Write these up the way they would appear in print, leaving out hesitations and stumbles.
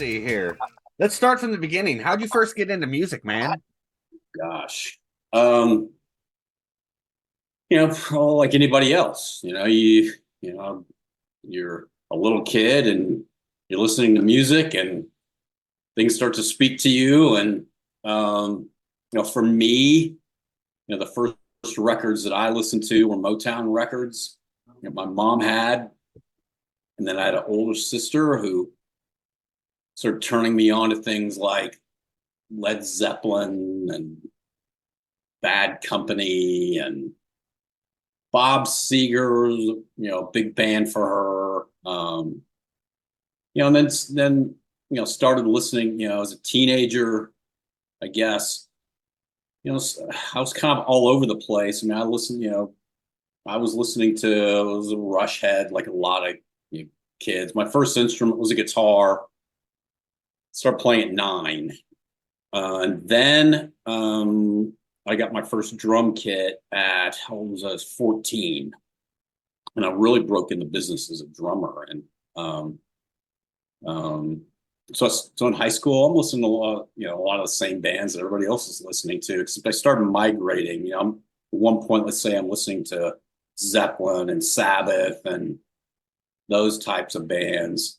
see here. Let's start from the beginning. How'd you first get into music, man? Gosh. Um, well, like anybody else, you're a little kid and you're listening to music and things start to speak to you. And for me, the first records that I listened to were Motown records. My mom had, and then I had an older sister who started turning me on to things like Led Zeppelin and Bad Company and Bob Seger, big band for her. And then started listening, as a teenager, I guess. I was kind of all over the place. I mean, I was listening to I was a Rush head, like a lot of kids. My first instrument was a guitar. Started playing at 9. And then I got my first drum kit at, how old was I? I was 14. And I really broke into business as a drummer. And um, um, so in high school, I'm listening to a lot of the same bands that everybody else is listening to, except I started migrating. At one point, let's say I'm listening to Zeppelin and Sabbath and those types of bands.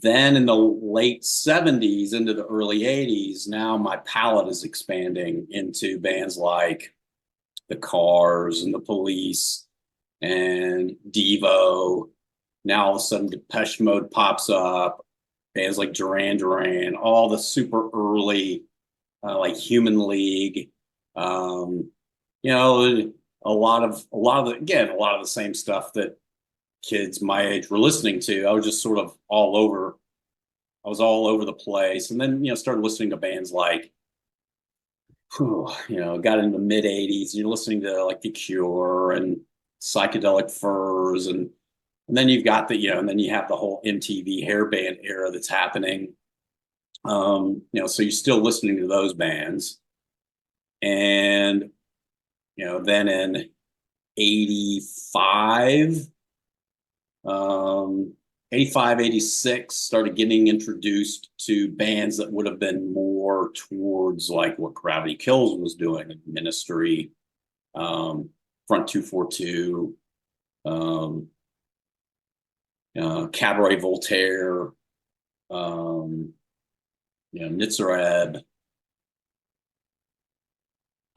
Then in the late 70s into the early 80s, now my palette is expanding into bands like the Cars and the Police and Devo. Now all of a sudden Depeche Mode pops up, bands like Duran Duran, all the super early like Human League. Um, a lot of the same stuff that kids my age were listening to. I was just sort of all over. I was all over the place, and then started listening to bands like, got into the mid '80s. And you're listening to like The Cure and Psychedelic Furs, and then you've got and then you have the whole MTV hairband era that's happening. So you're still listening to those bands, and then in '85. 85, 86, started getting introduced to bands that would have been more towards like what Gravity Kills was doing, Ministry, Front 242, um, Cabaret Voltaire, Nitzareb.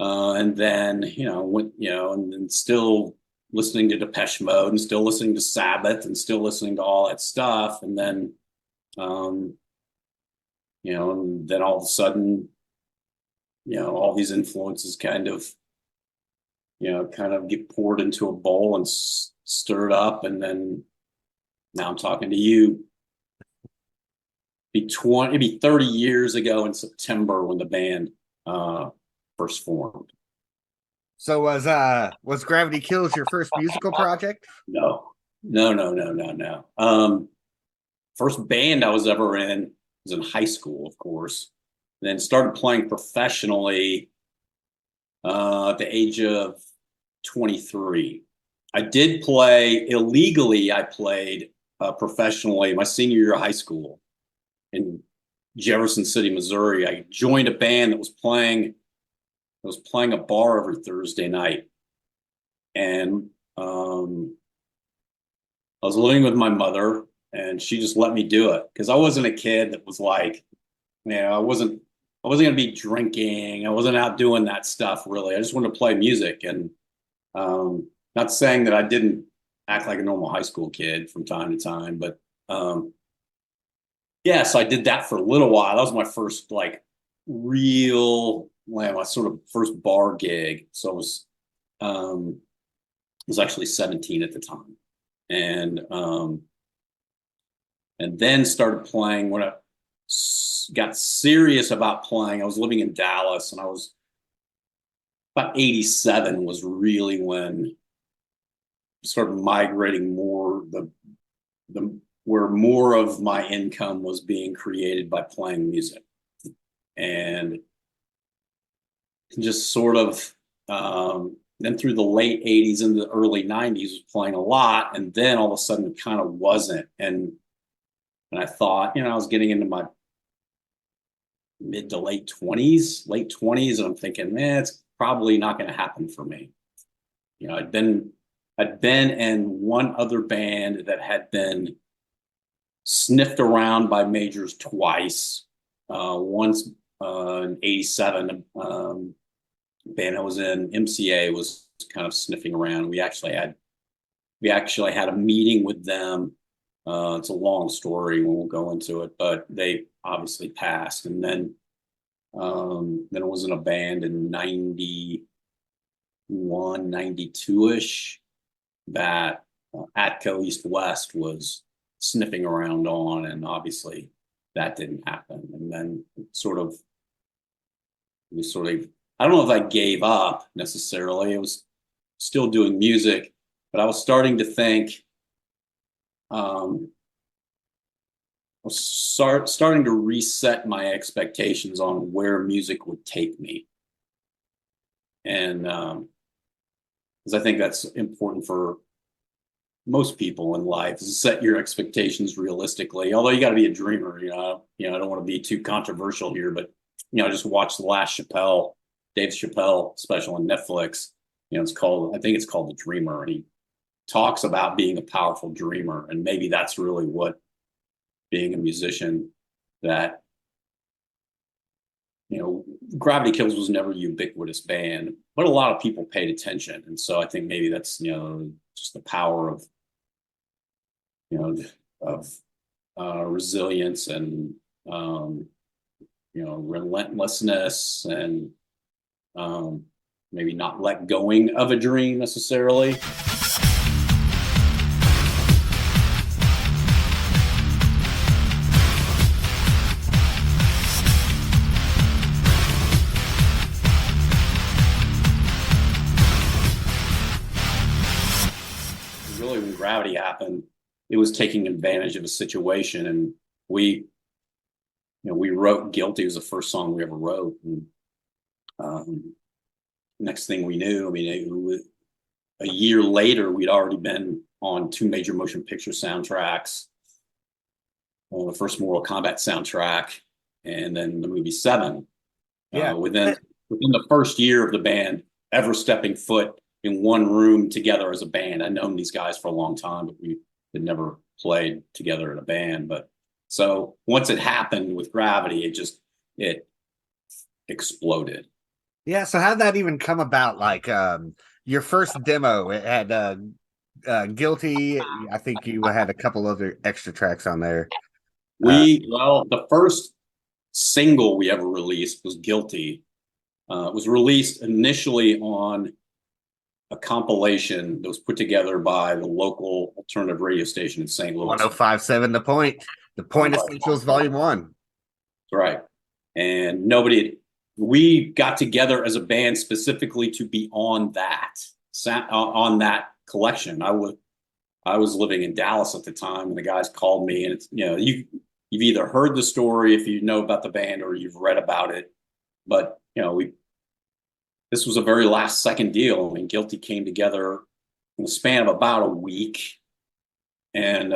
And then, and then still listening to Depeche Mode and still listening to Sabbath and still listening to all that stuff. And then, and then all of a sudden, all these influences kind of get poured into a bowl and stirred up. And then now I'm talking to you. It'd be 30 years ago in September when the band first formed. So was Gravity Kills your first musical project? No, no, no, no, no, no. First band I was ever in was in high school, of course. And then started playing professionally at the age of 23. I did play illegally. I played professionally my senior year of high school in Jefferson City, Missouri. I joined a band that was playing a bar every Thursday night. And I was living with my mother, and she just let me do it because I wasn't a kid that was like, I wasn't going to be drinking. I wasn't out doing that stuff really. I just wanted to play music, and not saying that I didn't act like a normal high school kid from time to time, but yeah, so I did that for a little while. That was my first like real, my sort of first bar gig. So I was actually 17 at the time, and then started playing when I got serious about playing. I was living in Dallas, and I was about 87 was really when I started migrating more the where more of my income was being created by playing music, and just sort of then through the late 80s into the early 90s was playing a lot, and then all of a sudden it kind of wasn't. And And I thought, I was getting into my mid to late 20s, and I'm thinking, man, it's probably not going to happen for me. I'd been in one other band that had been sniffed around by majors twice. Once in '87, band I was in, MCA, was kind of sniffing around. We actually had a meeting with them. It's a long story. We won't go into it, but they obviously passed. And then I was in a band in 91, 92-ish that Atco East West was sniffing around on, and obviously that didn't happen. And then I don't know if I gave up necessarily. I was still doing music, but I was starting to think, I was starting to reset my expectations on where music would take me. And because I think that's important for most people in life, is set your expectations realistically. Although you got to be a dreamer, I don't want to be too controversial here, but I just watched the last Dave Chappelle special on Netflix. I think it's called The Dreamer, and he talks about being a powerful dreamer, and maybe that's really what being a musician, that Gravity Kills was never a ubiquitous band, but a lot of people paid attention, and so I think maybe that's just the power of resilience and relentlessness, and maybe not let going of a dream necessarily. Really, when Gravity happened, it was taking advantage of a situation, and we wrote Guilty. It was the first song we ever wrote, and next thing we knew, a year later, we'd already been on 2 major motion picture soundtracks, on the first Mortal Kombat soundtrack, and then the movie Seven. Yeah. Within the first year of the band ever stepping foot in one room together as a band. I'd known these guys for a long time, but we had never played together in a band. But so once it happened with Gravity, it exploded. Yeah. So how'd that even come about? Like your first demo, it had Guilty. I think you had a couple other extra tracks on there. The first single we ever released was Guilty. It was released initially on a compilation that was put together by the local alternative radio station in St. Louis. 105.7 The Point Essentials Volume 1. Right. And we got together as a band specifically to be on that collection. I was living in Dallas at the time, and the guys called me, and it's, you've either heard the story if you know about the band, or you've read about it. But this was a very last second deal. I mean, Guilty came together in the span of about a week, and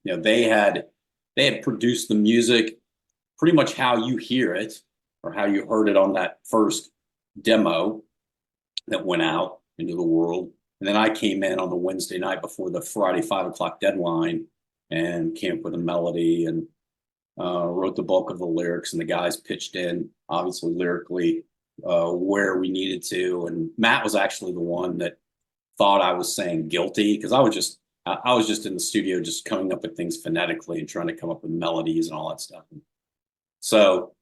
they had produced the music pretty much how you hear it, or how you heard it on that first demo that went out into the world. And then I came in on the Wednesday night before the Friday 5 o'clock deadline and came up with a melody and wrote the bulk of the lyrics, and the guys pitched in, obviously lyrically, where we needed to. And Matt was actually the one that thought I was saying guilty, because I was just in the studio just coming up with things phonetically and trying to come up with melodies and all that stuff. So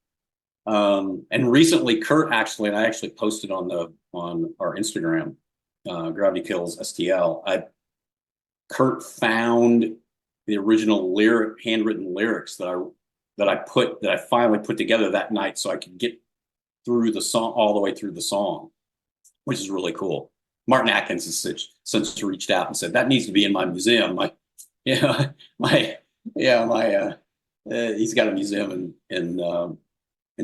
and recently Kurt and I actually posted on our Instagram, Gravity Kills STL. Kurt found the original handwritten lyrics that I finally put together that night, so I could get through the song, all the way through the song, which is really cool. Martin Atkins has since reached out and said that needs to be in my museum. He's got a museum in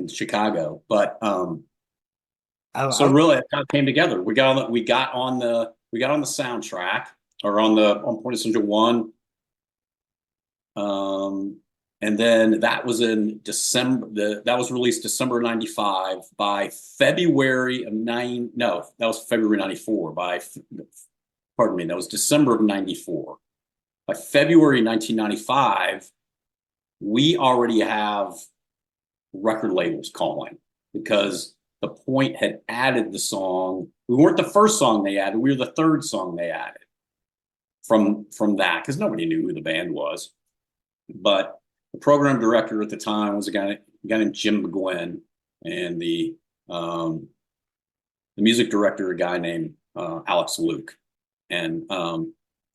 Chicago, but really it kind of came together. We got on the soundtrack, or on Point Essential 1. And then that was in December. That was released December '95. By February of nine, no, that was February '94. Pardon me, that was December of '94. By February 1995, we already have record labels calling because the Point had added the song. We weren't the first song they added. We were the third song they added from that because nobody knew who the band was. But the program director at the time was a guy named Jim McGuinn, and the music director, a guy named Alex Luke. And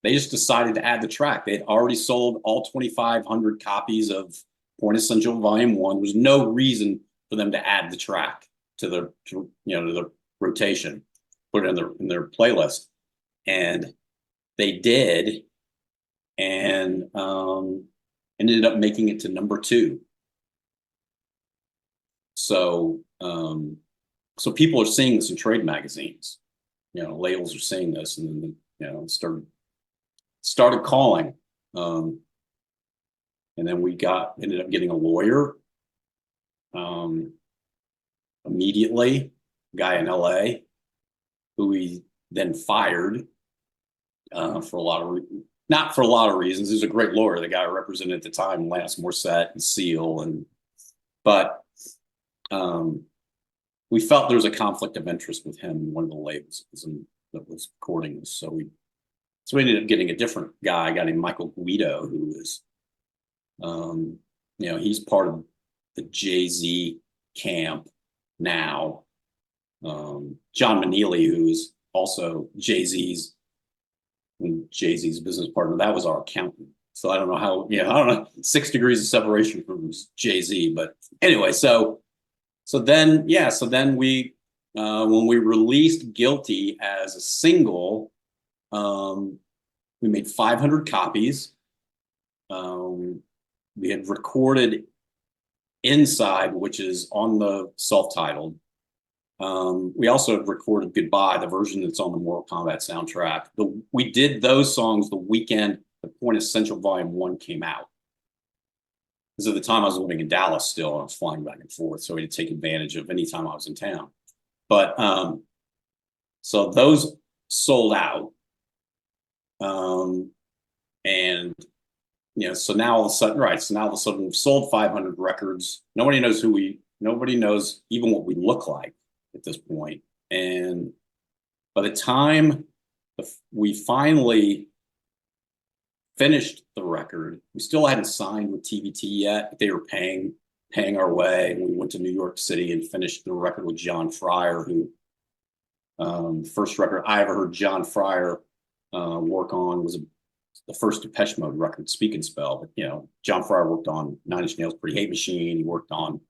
they just decided to add the track. They had already sold all 2,500 copies of Point Essential Volume 1. There was no reason for them to add the track to the rotation, put it in their playlist. And they did, and ended up making it to number 2. So so people are seeing this in trade magazines. Labels are seeing this, and then started calling. And then we ended up getting a lawyer immediately, a guy in LA, who we then fired for not for a lot of reasons. He was a great lawyer. The guy I represented at the time, Lance Morissette and Seal, but we felt there was a conflict of interest with him in one of the labels that was recording this. So we ended up getting a different guy, a guy named Michael Guido, who is, he's part of the Jay-Z camp now. John Maneely, who's also Jay-Z's business partner, that was our accountant. So I don't know how, I don't know, 6 degrees of separation from Jay-Z. But anyway, so then we, when we released Guilty as a single, we made 500 copies. We had recorded Inside, which is on the self-titled. We also recorded Goodbye, the version that's on the Mortal Kombat soundtrack. We did those songs the weekend the Point Essential Volume 1 came out. Because at the time I was living in Dallas still, and I was flying back and forth, so we had to take advantage of any time I was in town. But so those sold out. And so now all of a sudden we've sold 500 records. Nobody knows even what we look like at this point. And by the time we finally finished the record, we still hadn't signed with TVT yet, but they were paying our way. And we went to New York City and finished the record with John Fryer, who the first record I ever heard John Fryer work on was the first Depeche Mode record, Speak and Spell. But John Fryer worked on Nine Inch Nails' Pretty Hate Machine. He worked on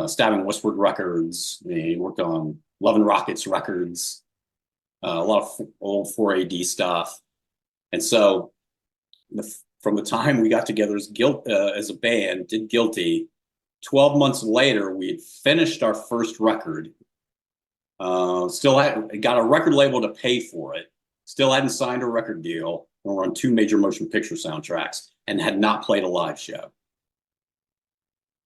Stabbing Westward records. He worked on Love and Rockets records, a lot of old 4AD stuff. And so from the time we got together as a band, did Guilty, 12 months later, we had finished our first record. Still got a record label to pay for it. Still hadn't signed a record deal. We were on 2 major motion picture soundtracks and had not played a live show.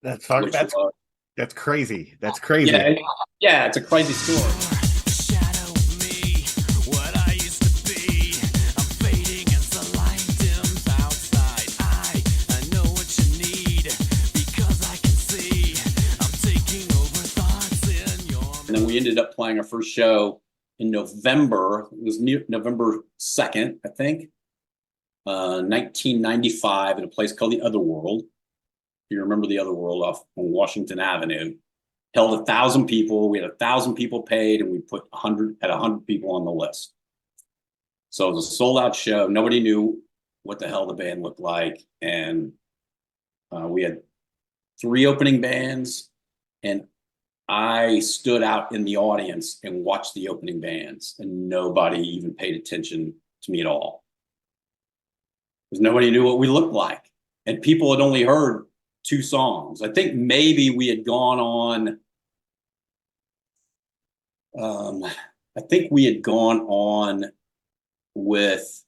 That's crazy. That's crazy. Yeah, it's a crazy story. And then we ended up playing our first show in November. It was November 2nd, I think, 1995, at a place called the Otherworld. If you remember the Otherworld off on Washington Avenue, held 1,000 people. We had 1,000 people paid, and we put 100 people on the list. So it was a sold-out show. Nobody knew what the hell the band looked like, and we had 3 opening bands, and I stood out in the audience and watched the opening bands, and nobody even paid attention to me at all. Because nobody knew what we looked like. And people had only heard 2 songs. I think maybe we had gone on, with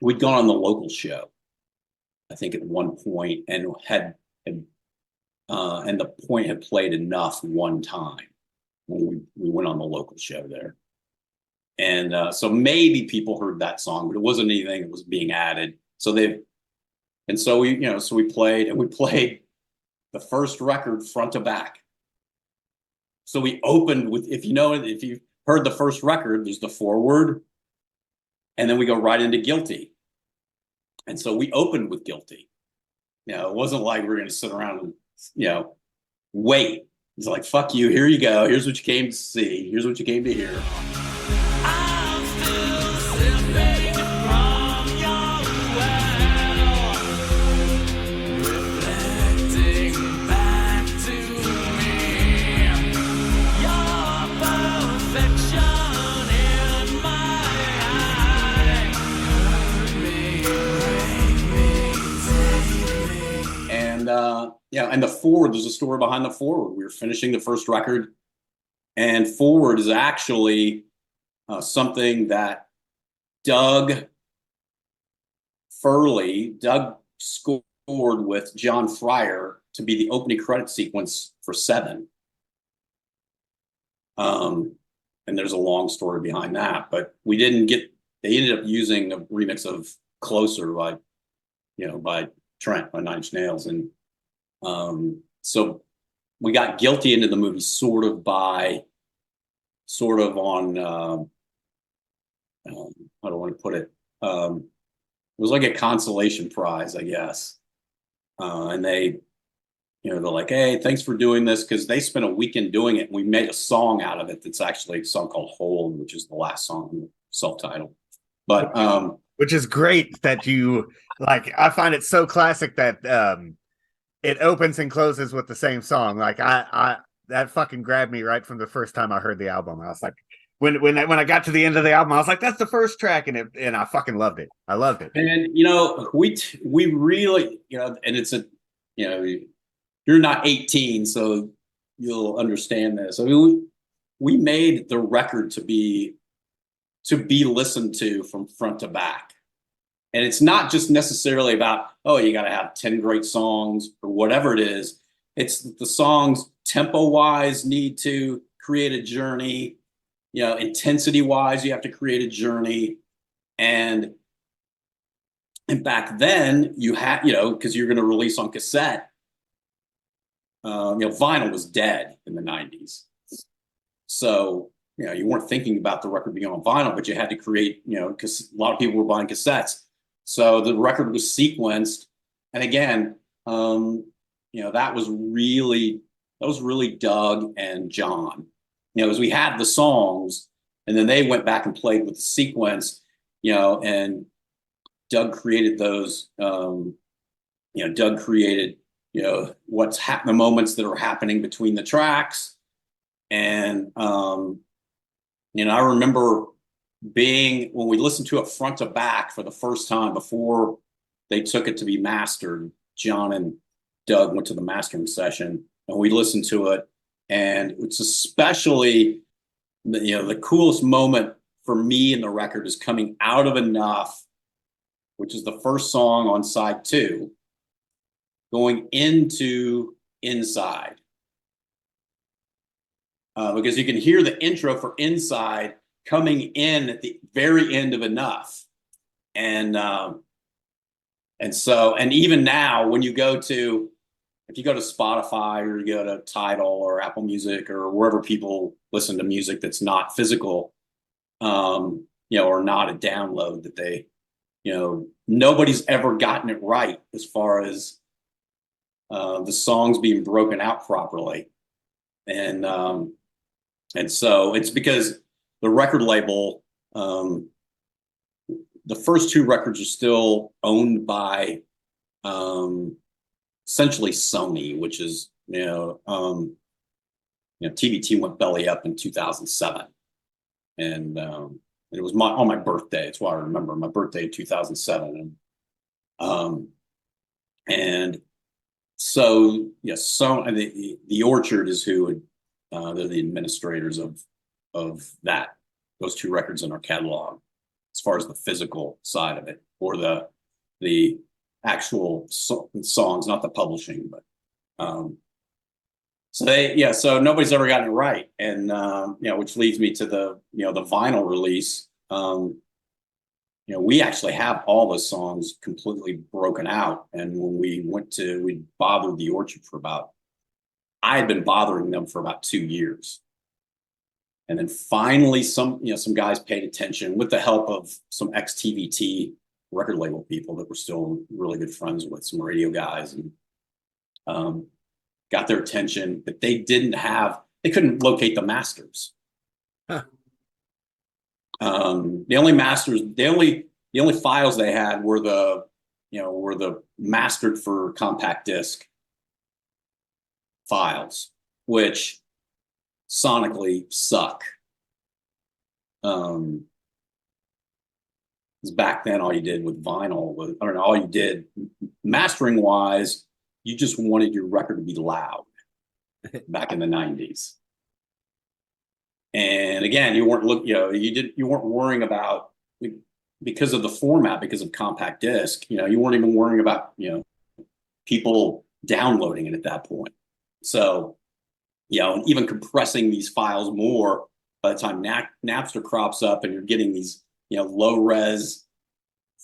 we'd gone on the local show, I think, at one point, and and the point had played enough one time when we went on the local show there. And so maybe people heard that song, but it wasn't anything that was being added. So we played, and we played the first record front to back. So we opened with, if you heard the first record, there's the forward, and then we go right into Guilty. And so we opened with Guilty. It wasn't like we were going to sit around and, wait. It's like, fuck you, here you go. Here's what you came to see. Here's what you came to hear. And the forward, there's a story behind the forward. We were finishing the first record, and forward is actually something that Doug scored with John Fryer to be the opening credit sequence for Seven. And there's a long story behind that, but they ended up using a remix of Closer by Trent, by Nine Inch Nails. And so we got Guilty into the movie sort of on how do I want to put it? It was like a consolation prize, I guess. And they're like, hey, thanks for doing this, because they spent a weekend doing it, and we made a song out of it that's actually a song called Hold, which is the last song, self-titled. But which is great that you like. I find it so classic that it opens and closes with the same song. Like I that fucking grabbed me right from the first time I heard the album. I was like, when I got to the end of the album, I was like, that's the first track, and I fucking loved it. I loved it. And we really, and it's you're not 18, so you'll understand this. I mean, we made the record to be listened to from front to back. And it's not just necessarily about, oh, you got to have 10 great songs or whatever it is. It's the songs tempo-wise need to create a journey. Intensity-wise, you have to create a journey. And back then, you had, because you're going to release on cassette, vinyl was dead in the 90s. So, you weren't thinking about the record being on vinyl, but you had to create, because a lot of people were buying cassettes. So the record was sequenced. And again, that was really Doug and John, as we had the songs, and then they went back and played with the sequence, and Doug created those, Doug created, the moments that are happening between the tracks. And, I remember when we listened to it front to back for the first time before they took it to be mastered, John and Doug went to the mastering session, and we listened to it. And it's especially, the coolest moment for me in the record is coming out of Enough, which is the first song on side 2, going into Inside. Because you can hear the intro for Inside coming in at the very end of Enough. And even now, when if you go to Spotify, or you go to Tidal or Apple Music or wherever people listen to music that's not physical, or not a download, that they, nobody's ever gotten it right as far as the songs being broken out properly. And so it's because the record label, the first 2 records are still owned by essentially Sony, which is, TBT went belly up in 2007. And it was on my birthday. It's why I remember my birthday in 2007. And so, yes, so the Orchard is who they're the administrators of those 2 records in our catalog, as far as the physical side of it. or the actual songs, not the publishing. But so nobody's ever gotten it right, and which leads me to the vinyl release. We actually have all the songs completely broken out, and when we bothered the Orchard I had been bothering them for about 2 years. And then finally some guys paid attention with the help of some ex-TVT record label people that we're still really good friends with, some radio guys, and got their attention, but they couldn't locate the masters. Huh. The only files they had were the mastered for compact disc files, which sonically suck. Because back then all you did with vinyl was, all you did mastering wise, you just wanted your record to be loud back in the 90s. And again, you weren't worrying about, because of the format, because of compact disc, you weren't even worrying about, people downloading it at that point. So, and even compressing these files more by the time Napster crops up and you're getting these, low res,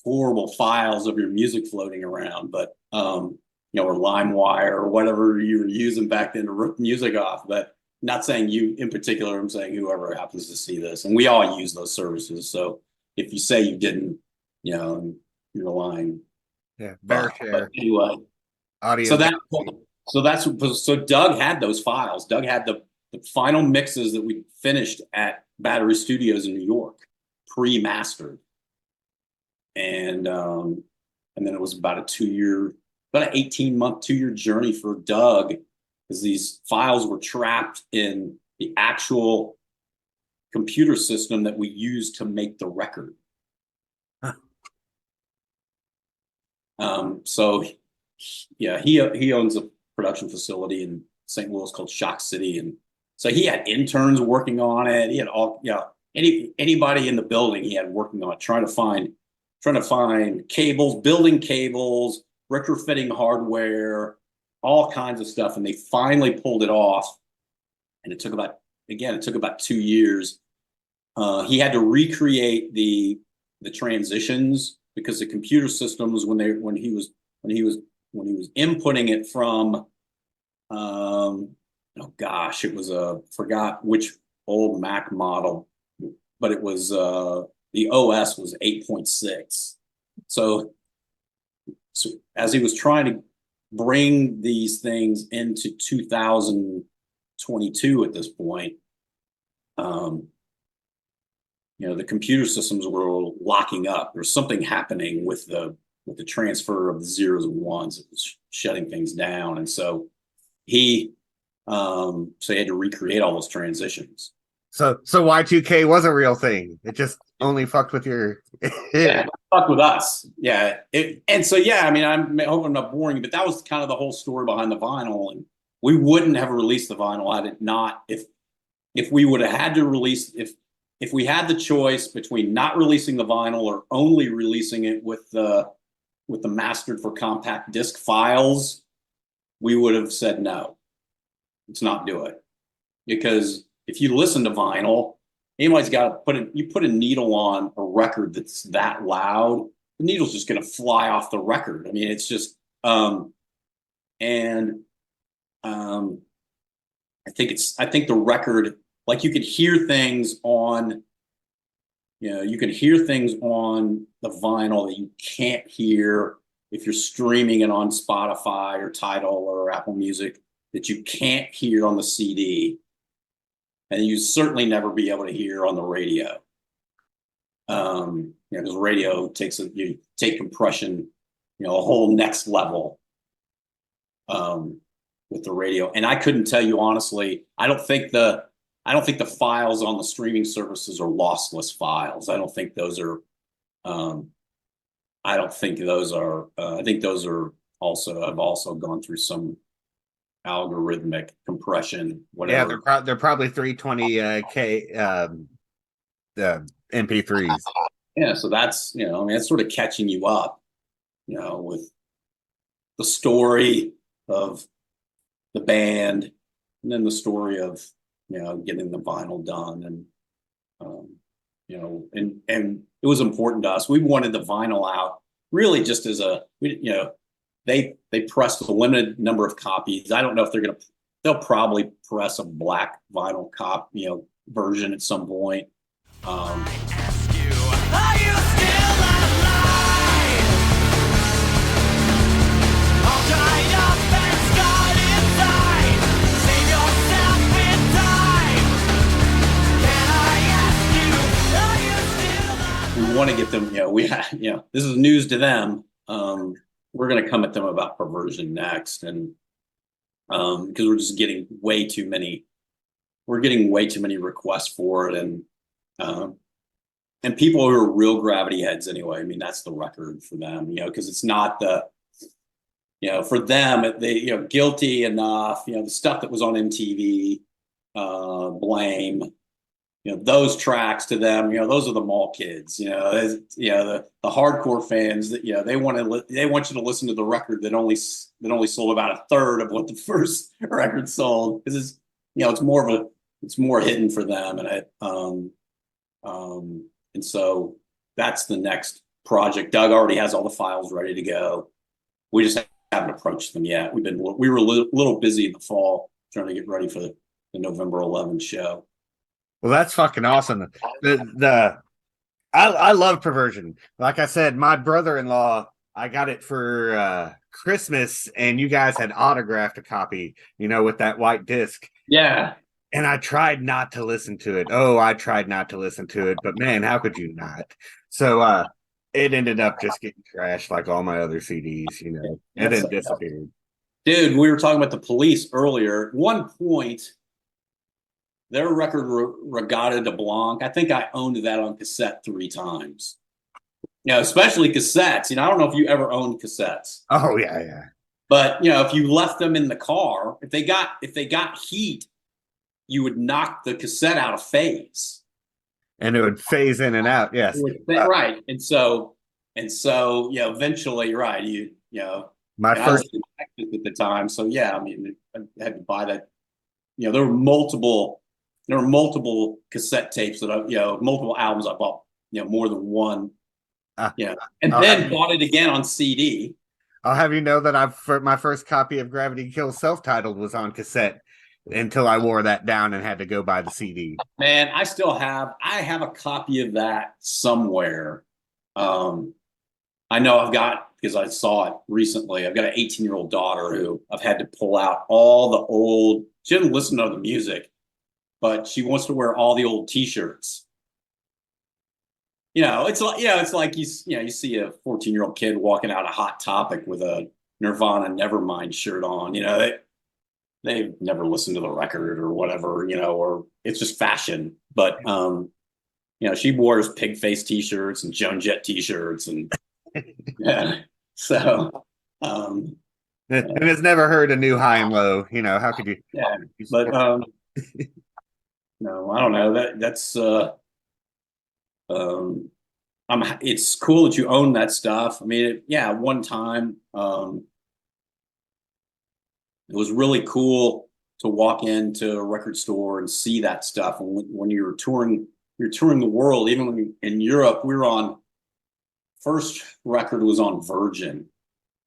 horrible files of your music floating around, but, or LimeWire or whatever you were using back then to rip music off. But not saying you in particular, I'm saying whoever happens to see this. And we all use those services. So if you say you didn't, you're lying. Yeah, bear share. But anyway, audio. So Doug had those files. Doug had the final mixes that we finished at Battery Studios in New York, pre-mastered. And then it was about an 18-month, 2-year journey for Doug, because these files were trapped in the actual computer system that we used to make the record. Huh. So he owns a production facility in St. Louis called Shock City, and so he had interns working on it. He had anybody in the building he had working on it, trying to find cables, building cables, retrofitting hardware, all kinds of stuff. And they finally pulled it off. And it took about 2 years. He had to recreate the transitions, because the computer systems, when he was inputting it from, it was forgot which old Mac model, but it was the OS was 8.6. So as he was trying to bring these things into 2022 at this point, the computer systems were locking up. There's something happening with the transfer of the zeros and ones. It was shutting things down, and so he had to recreate all those transitions. So Y2K was a real thing. It just only fucked with your yeah, fucked with us. Yeah. I'm hoping I'm not boring, but that was kind of the whole story behind the vinyl. And we wouldn't have released the vinyl had it not, if we would have had to release, if we had the choice between not releasing the vinyl or only releasing it with the mastered for compact disc files, we would have said no. Let's not do it. Because if you listen to vinyl, anybody's got to put a needle on a record that's that loud, the needle's just going to fly off the record. I mean, it's just, I think the record, like, you could hear things on, you can hear things on the vinyl that you can't hear if you're streaming it on Spotify or Tidal or Apple Music, that you can't hear on the CD. And you certainly never be able to hear on the radio. Because radio you take compression, a whole next level with the radio. And I couldn't tell you honestly, I don't think the files on the streaming services are lossless files. I think those are I think those are also, I've also gone through some algorithmic compression, whatever. Yeah, they're probably 320K the MP3s. Yeah, so that's, I mean, that's sort of catching you up, with the story of the band, and then the story of, getting the vinyl done. And um, and it was important to us. We wanted the vinyl out really just as they pressed a limited number of copies. I don't know if they'll probably press a black vinyl version at some point. Um, we want to get them, this is news to them. We're going to come at them about Perversion next. And because we're just getting way too many, requests for it. And people who are real Gravity heads anyway, I mean, that's the record for them, because it's not for them, Guilty Enough, the stuff that was on MTV, Blame, those tracks to them, those are the mall kids, the hardcore fans that, they want you to listen to the record that only sold about a third of what the first record sold. Because it's more hidden for them. And so that's the next project. Doug already has all the files ready to go. We just haven't approached them yet. We were a little busy in the fall trying to get ready for the November 11th show. Well, that's fucking awesome. I love Perversion. Like I said, my brother-in-law, I got it for Christmas, and you guys had autographed a copy, with that white disc. Yeah. And I tried not to listen to it. Oh, I tried not to listen to it, but man, how could you not? So it ended up just getting trashed like all my other CDs, and then disappeared. Dude, we were talking about the Police earlier. At one point, their record Regata de Blanc, I think I owned that on cassette 3 times. Especially cassettes. I don't know if you ever owned cassettes. Oh yeah. But if you left them in the car, if they got heat, you would knock the cassette out of phase. And it would phase in and out, yes. Right. And so eventually, right, my first at the time. So yeah, I mean, I had to buy that. There were multiple cassette tapes that multiple albums I bought, more than one. And then bought it again on CD. I'll have you know that my first copy of Gravity Kills self-titled was on cassette until I wore that down and had to go buy the CD. Man, I have a copy of that somewhere. I know I've got, because I saw it recently, I've got an 18-year-old daughter who I've had to pull out all the old, she doesn't listen to the music, but she wants to wear all the old T-shirts. It's like you see a 14-year-old kid walking out of Hot Topic with a Nirvana Nevermind shirt on. They've never listened to the record or whatever, or it's just fashion. But she wears pig face T-shirts and Joan Jett T-shirts, and yeah. So and has never heard a new High and Low. How could you? Yeah, but no, I don't know. That's it's cool that you own that stuff. I mean, one time, it was really cool to walk into a record store and see that stuff. And when you're touring the world, even in Europe, we were on, first record was on Virgin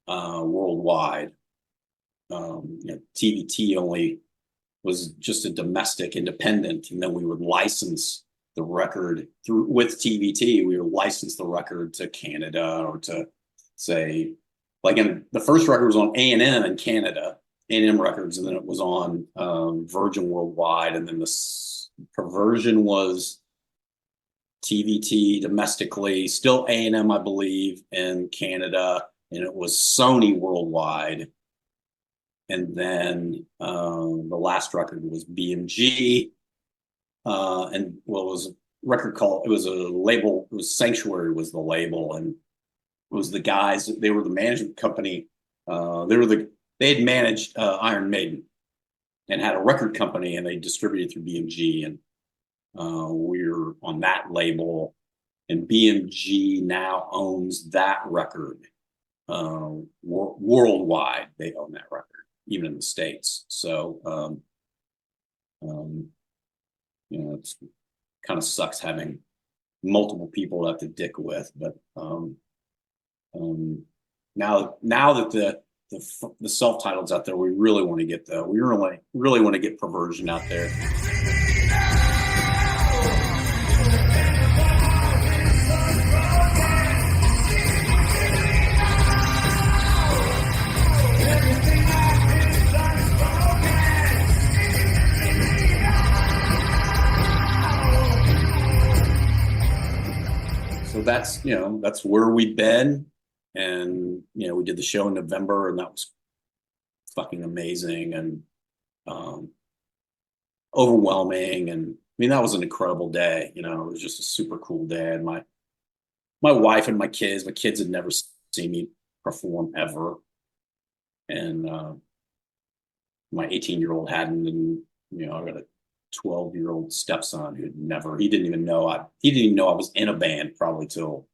worldwide. TVT only was just a domestic independent, and then we would license the record with TVT. We would license the record to Canada, or to, say, like, the first record was on A&M in Canada, A&M Records, and then it was on Virgin worldwide, and then the Perversion was TVT domestically, still A&M, I believe, in Canada, and it was Sony worldwide. And then the last record was BMG, and what was a record called, it was a label, it was Sanctuary was the label, and it was the guys, they were the management company, they had managed Iron Maiden and had a record company, and they distributed through BMG, and we were on that label. and BMG now owns that record worldwide. They own that record, even in the States. So, it's kind of sucks having multiple people to have to dick with, but now that the self-titled's out there, we really want to get really want to get Perversion out there. So that's where we've been. And, we did the show in November, and that was fucking amazing and overwhelming. And I mean, that was an incredible day. It was just a super cool day. And my wife and my kids had never seen me perform ever. And my 18-year-old hadn't, and, I got a 12-year-old stepson he didn't even know I was in a band probably till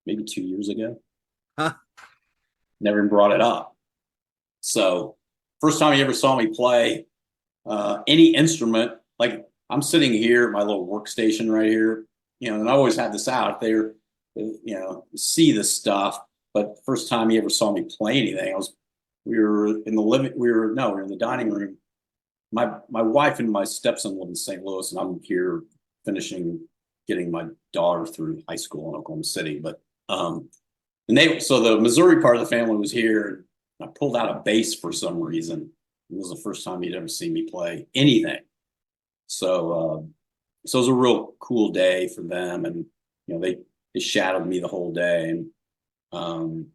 maybe 2 years ago. Huh. Never even brought it up. So first time he ever saw me play any instrument, like I'm sitting here at my little workstation right here, and I always had this out there, see this stuff. But first time he ever saw me play anything, we were in the dining room. My wife and my stepson live in St. Louis, and I'm here getting my daughter through high school in Oklahoma City. But so the Missouri part of the family was here. I pulled out a bass for some reason. It was the first time he'd ever seen me play anything. So it was a real cool day for them, and they shadowed me the whole day, and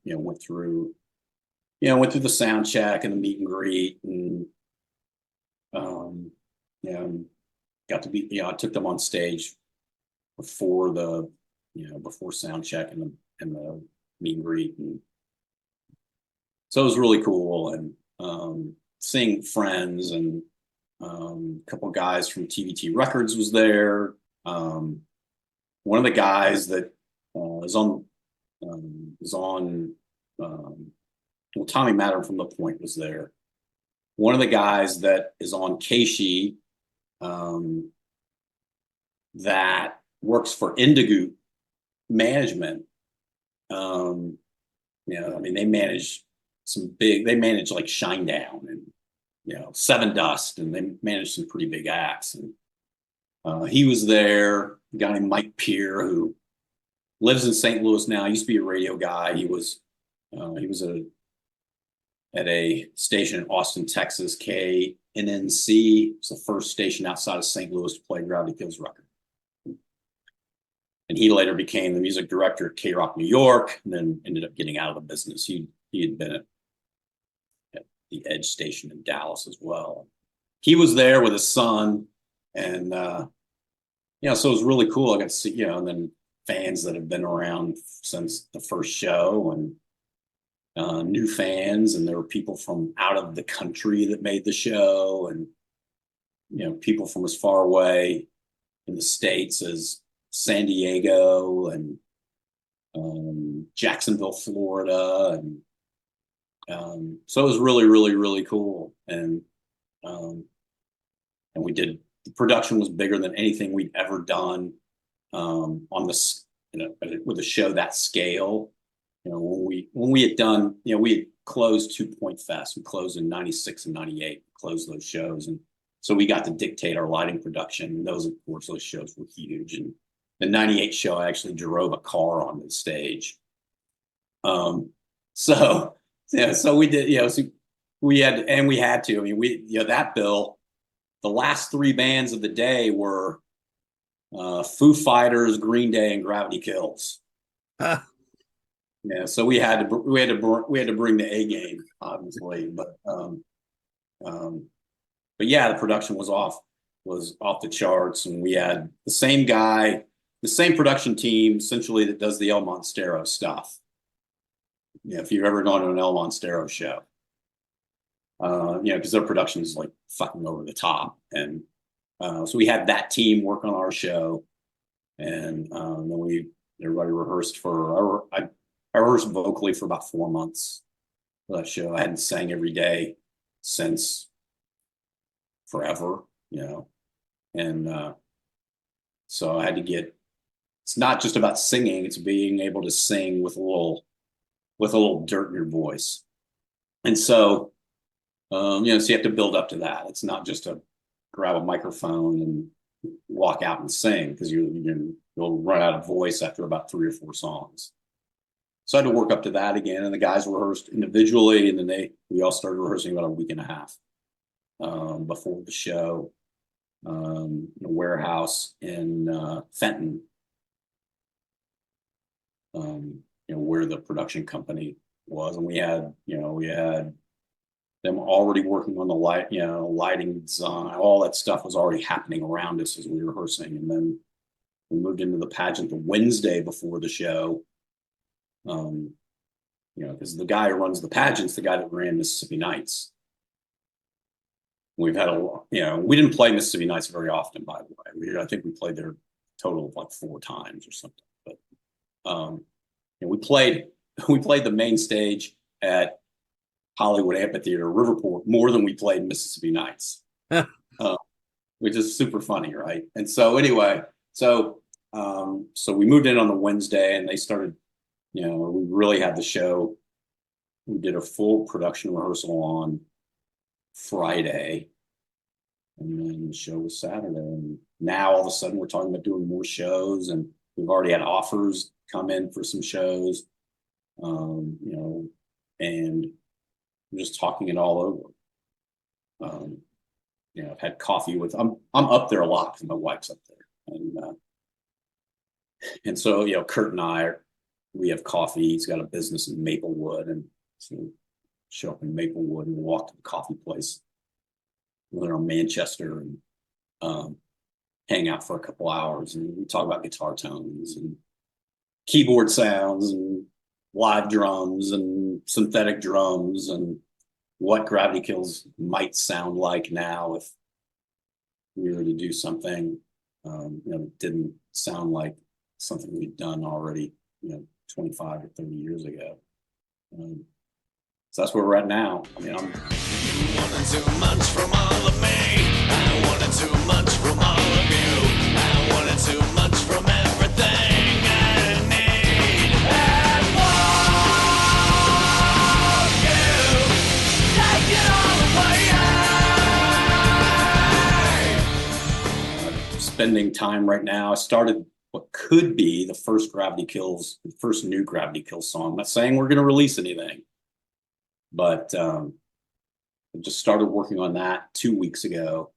went through the sound check and the meet and greet, and got to be I took them on stage before before sound check and the meet and greet, and so it was really cool. And seeing friends, and a couple of guys from TVT Records was there. One of the guys that is on Tommy Madden from The Point was there. One of the guys that is on Keishi, that works for Indigo Management. They manage like Shinedown and Seven Dust, and they manage some pretty big acts. And he was there. A guy named Mike Peer, who lives in St. Louis now. He used to be a radio guy. He was at a station in Austin, Texas, KNNC. It's the first station outside of St. Louis to play Gravity Kills record. And he later became the music director at K-Rock New York, and then ended up getting out of the business. He had been at the Edge station in Dallas as well. He was there with his son, and so it was really cool. I got to see, and then fans that have been around since the first show, and new fans, and there were people from out of the country that made the show, and people from as far away in the States as San Diego and Jacksonville, Florida, and so it was really, really, really cool. And we did, the production was bigger than anything we'd ever done on this, with a show that scale. When we had done, we had closed 2 Point Fest. We closed in 96 and 98, closed those shows. And so we got to dictate our lighting production. And those shows were huge. And the 98 show, I actually drove a car on the stage. So we did, so we had to, that bill, the last three bands of the day were Foo Fighters, Green Day, and Gravity Kills. Huh. Yeah, so we had to bring the A game, obviously, but yeah, the production was off the charts, and we had the same guy, the same production team essentially that does the El Monstero stuff. If you've ever gone to an El Monstero show, because their production is like fucking over the top, and so we had that team work on our show. And then everybody rehearsed I rehearsed vocally for about 4 months for that show. I hadn't sang every day since forever, and so I had to it's not just about singing, it's being able to sing with a little dirt in your voice. And so, so you have to build up to that. It's not just to grab a microphone and walk out and sing, because you'll run out of voice after about 3 or 4 songs. So I had to work up to that again, and the guys rehearsed individually, and then we all started rehearsing about a week and a half before the show, in a warehouse in Fenton, where the production company was, and we had them already working on the lighting design. All that stuff was already happening around us as we were rehearsing, and then we moved into the pageant the Wednesday before the show. Because the guy who runs the pageant's the guy that ran Mississippi Nights. We've had we didn't play Mississippi Nights very often, by the way. I think we played there a total of like 4 times or something. But we played the main stage at Hollywood Amphitheater, Riverport, more than we played Mississippi Nights, which is super funny, right? And so anyway, so we moved in on the Wednesday, and they started. We really had the show. We did a full production rehearsal on Friday, and then the show was Saturday. And now all of a sudden we're talking about doing more shows, and we've already had offers come in for some shows, and we're just talking it all over. I've had coffee with. I'm up there a lot because my wife's up there, and so Kurt and I we have coffee. He's got a business in Maplewood, and so we show up in Maplewood and walk to the coffee place. We're in Manchester and hang out for a couple hours, and we talk about guitar tones and keyboard sounds and live drums and synthetic drums and what Gravity Kills might sound like now if we were to do something that didn't sound like something we'd done already 25 or 30 years ago. So that's where we're at now. You wanted too much from all of me. I wanted too much from all of you. I wanted too much from everything I need. And for you, take it all away. Spending time right now. I started what could be the first new Gravity Kills song. I'm not saying we're going to release anything, but I just started working on that 2 weeks ago.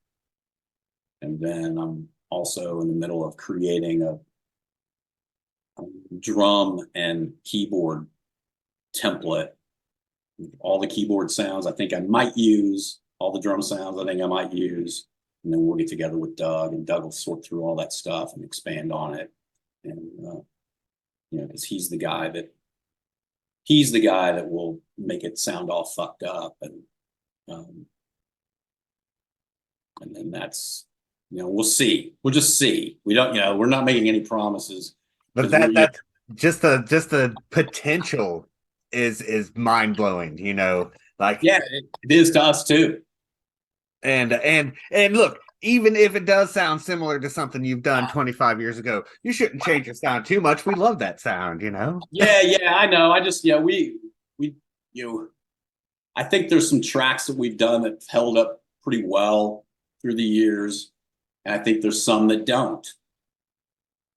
And then I'm also in the middle of creating a drum and keyboard template. All the keyboard sounds I think I might use, all the drum sounds I think I might use. And then we'll get together with Doug, and Doug will sort through all that stuff and expand on it. And because he's the guy that will make it sound all fucked up, and then that's we'll see. We'll just see. We don't we're not making any promises. But that just the potential is mind blowing. Like it is to us too. And look, even if it does sound similar to something you've done 25 years ago, you shouldn't change your sound too much. We love that sound, Yeah, I know. I just we I think there's some tracks that we've done that held up pretty well through the years, and I think there's some that don't.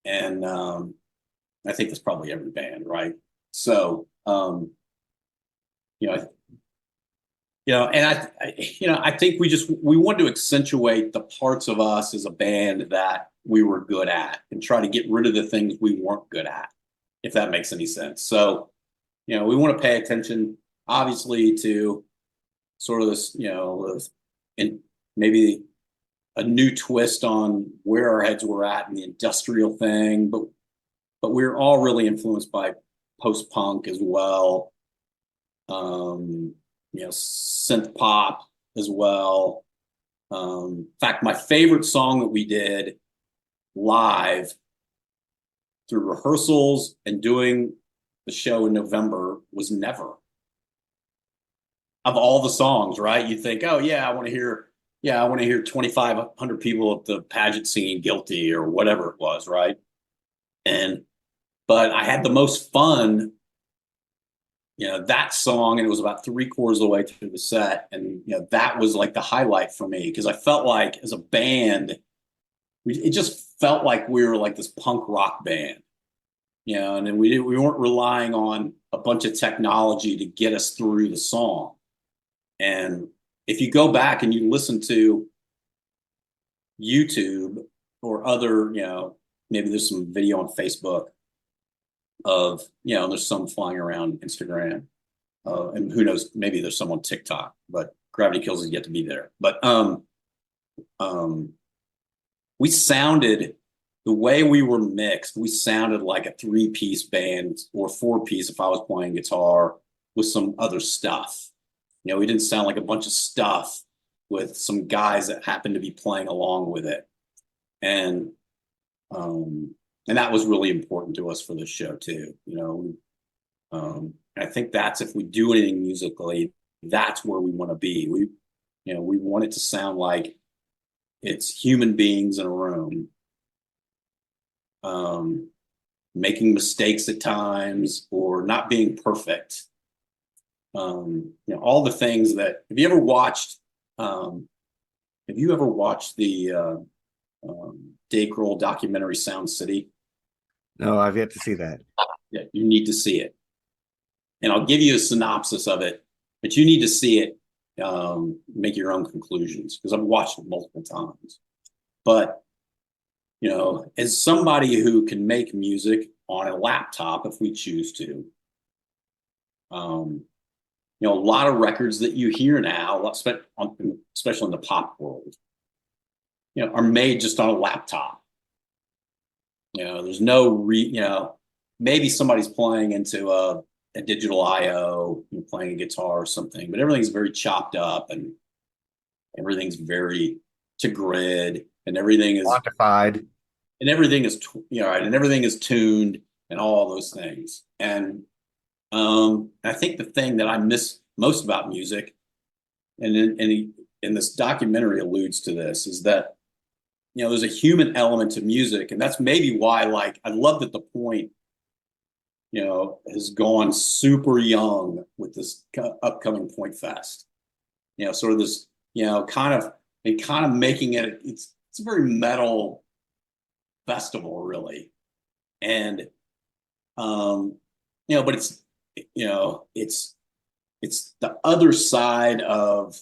And I think that's probably every band, right? So and I think we wanted to accentuate the parts of us as a band that we were good at, and try to get rid of the things we weren't good at, if that makes any sense. So, we want to pay attention, obviously, to sort of this, and maybe a new twist on where our heads were at in the industrial thing, but we're all really influenced by post-punk as well. Synth pop as well. In fact, my favorite song that we did live through rehearsals and doing the show in November was never. Of all the songs, right? You think, oh yeah, I want to hear 2,500 people at the pageant singing Guilty or whatever it was, right? But I had the most fun, that song, and it was about 3/4 of the way through the set. And, that was like the highlight for me, because I felt like as a band, it just felt like we were like this punk rock band, and then we weren't relying on a bunch of technology to get us through the song. And if you go back and you listen to YouTube or other, maybe there's some video on Facebook of, there's some flying around Instagram, and who knows, maybe there's some on TikTok, but Gravity Kills is yet to be there. But we sounded, the way we were mixed, we sounded like a 3-piece band or 4-piece if I was playing guitar with some other stuff. We didn't sound like a bunch of stuff with some guys that happened to be playing along with it. And that was really important to us for the show too. I think that's, if we do anything musically, that's where we want to be. We want it to sound like it's human beings in a room, making mistakes at times or not being perfect. All the things that, have you ever watched the Dave Grohl documentary Sound City? No, I've yet to see that. Yeah, you need to see it. And I'll give you a synopsis of it, but you need to see it, make your own conclusions, because I've watched it multiple times. But, as somebody who can make music on a laptop, if we choose to, a lot of records that you hear now, especially in the pop world, are made just on a laptop. There's no maybe somebody's playing into a digital IO, playing a guitar or something, but everything's very chopped up and everything's very to grid, and everything is quantified, and everything is and everything is tuned and all those things. And I think the thing that I miss most about music, and this documentary alludes to this, is that there's a human element to music, and that's maybe why, like, I love that The Point has gone super young with this upcoming Point Fest. Sort of this, kind of making it, it's a very metal festival, really. And but it's the other side of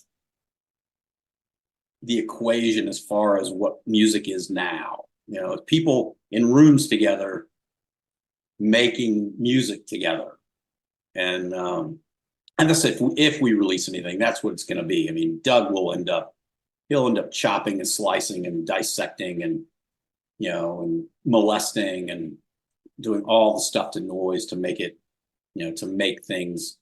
the equation as far as what music is now. People in rooms together making music together. And I said, if we release anything, that's what it's going to be. I mean, Doug will end up chopping and slicing and dissecting and and molesting and doing all the stuff to noise to make it, to make things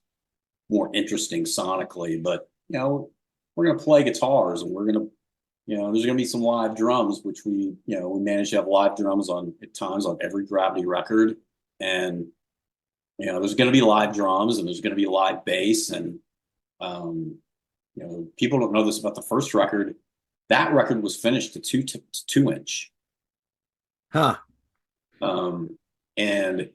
more interesting sonically. But we're going to play guitars, and we're going to, there's going to be some live drums, which we managed to have live drums at times on every Gravity record. And there's going to be live drums, and there's going to be live bass. And people don't know this about the first record. That record was finished to 2-inch. Huh. And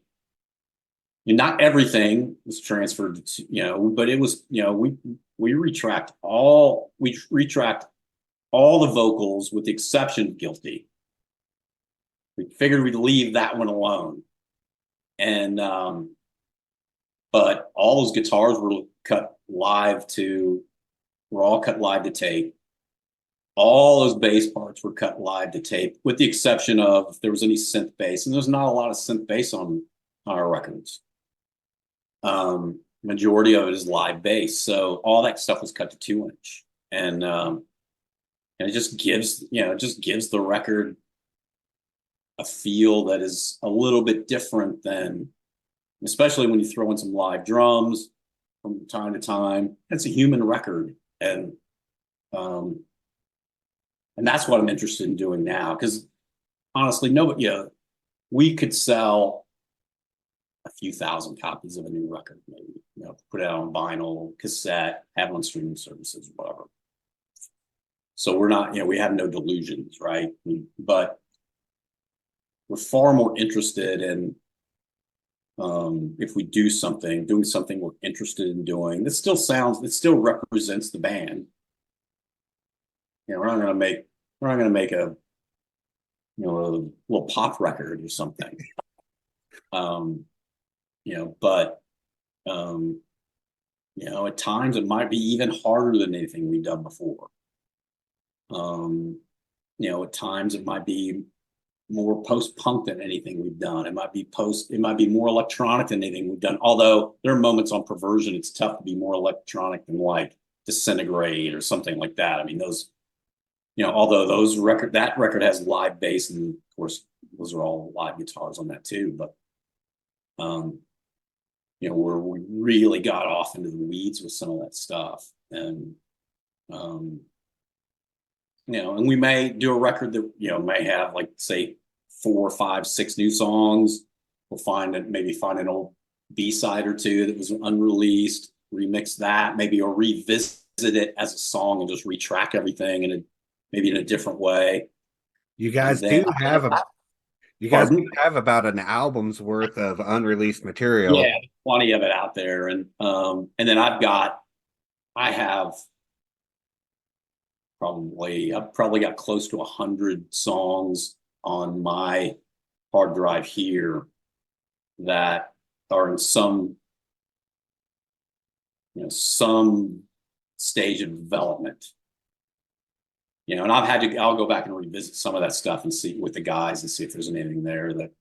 not everything was transferred to, but it was, we retracked all the vocals with the exception of Guilty. We figured we'd leave that one alone. And but all those guitars were all cut live to tape. All those bass parts were cut live to tape, with the exception of if there was any synth bass, and there's not a lot of synth bass on our records. Majority of it is live bass, so all that stuff was cut to 2-inch, and it just gives the record a feel that is a little bit different than, especially when you throw in some live drums from time to time. It's a human record, and that's what I'm interested in doing now, because honestly, nobody, we could sell a few thousand copies of a new record, maybe, put it out on vinyl, cassette, have it on streaming services, whatever. So we're not, we have no delusions, right? But we're far more interested in, if we do something, doing something we're interested in doing, it still represents the band. We're not going to make a little pop record or something. But at times it might be even harder than anything we've done before. At times it might be more post-punk than anything we've done. It might be more electronic than anything we've done. Although there are moments on Perversion, it's tough to be more electronic than like Disintegrate or something like that. I mean, those, although that record has live bass, and of course those are all live guitars on that too. But where we really got off into the weeds with some of that stuff, and and we may do a record that may have, like, say 4, 5, 6 new songs. We'll maybe find an old B-side or two that was unreleased, remix that, maybe, or revisit it as a song and just retrack everything maybe in a different way. You guys do have about an album's worth of unreleased material. Yeah, plenty of it out there, and then I have I've probably got close to 100 songs on my hard drive here that are in some stage of development. And I'll go back and revisit some of that stuff and see with the guys and see if there's anything there that.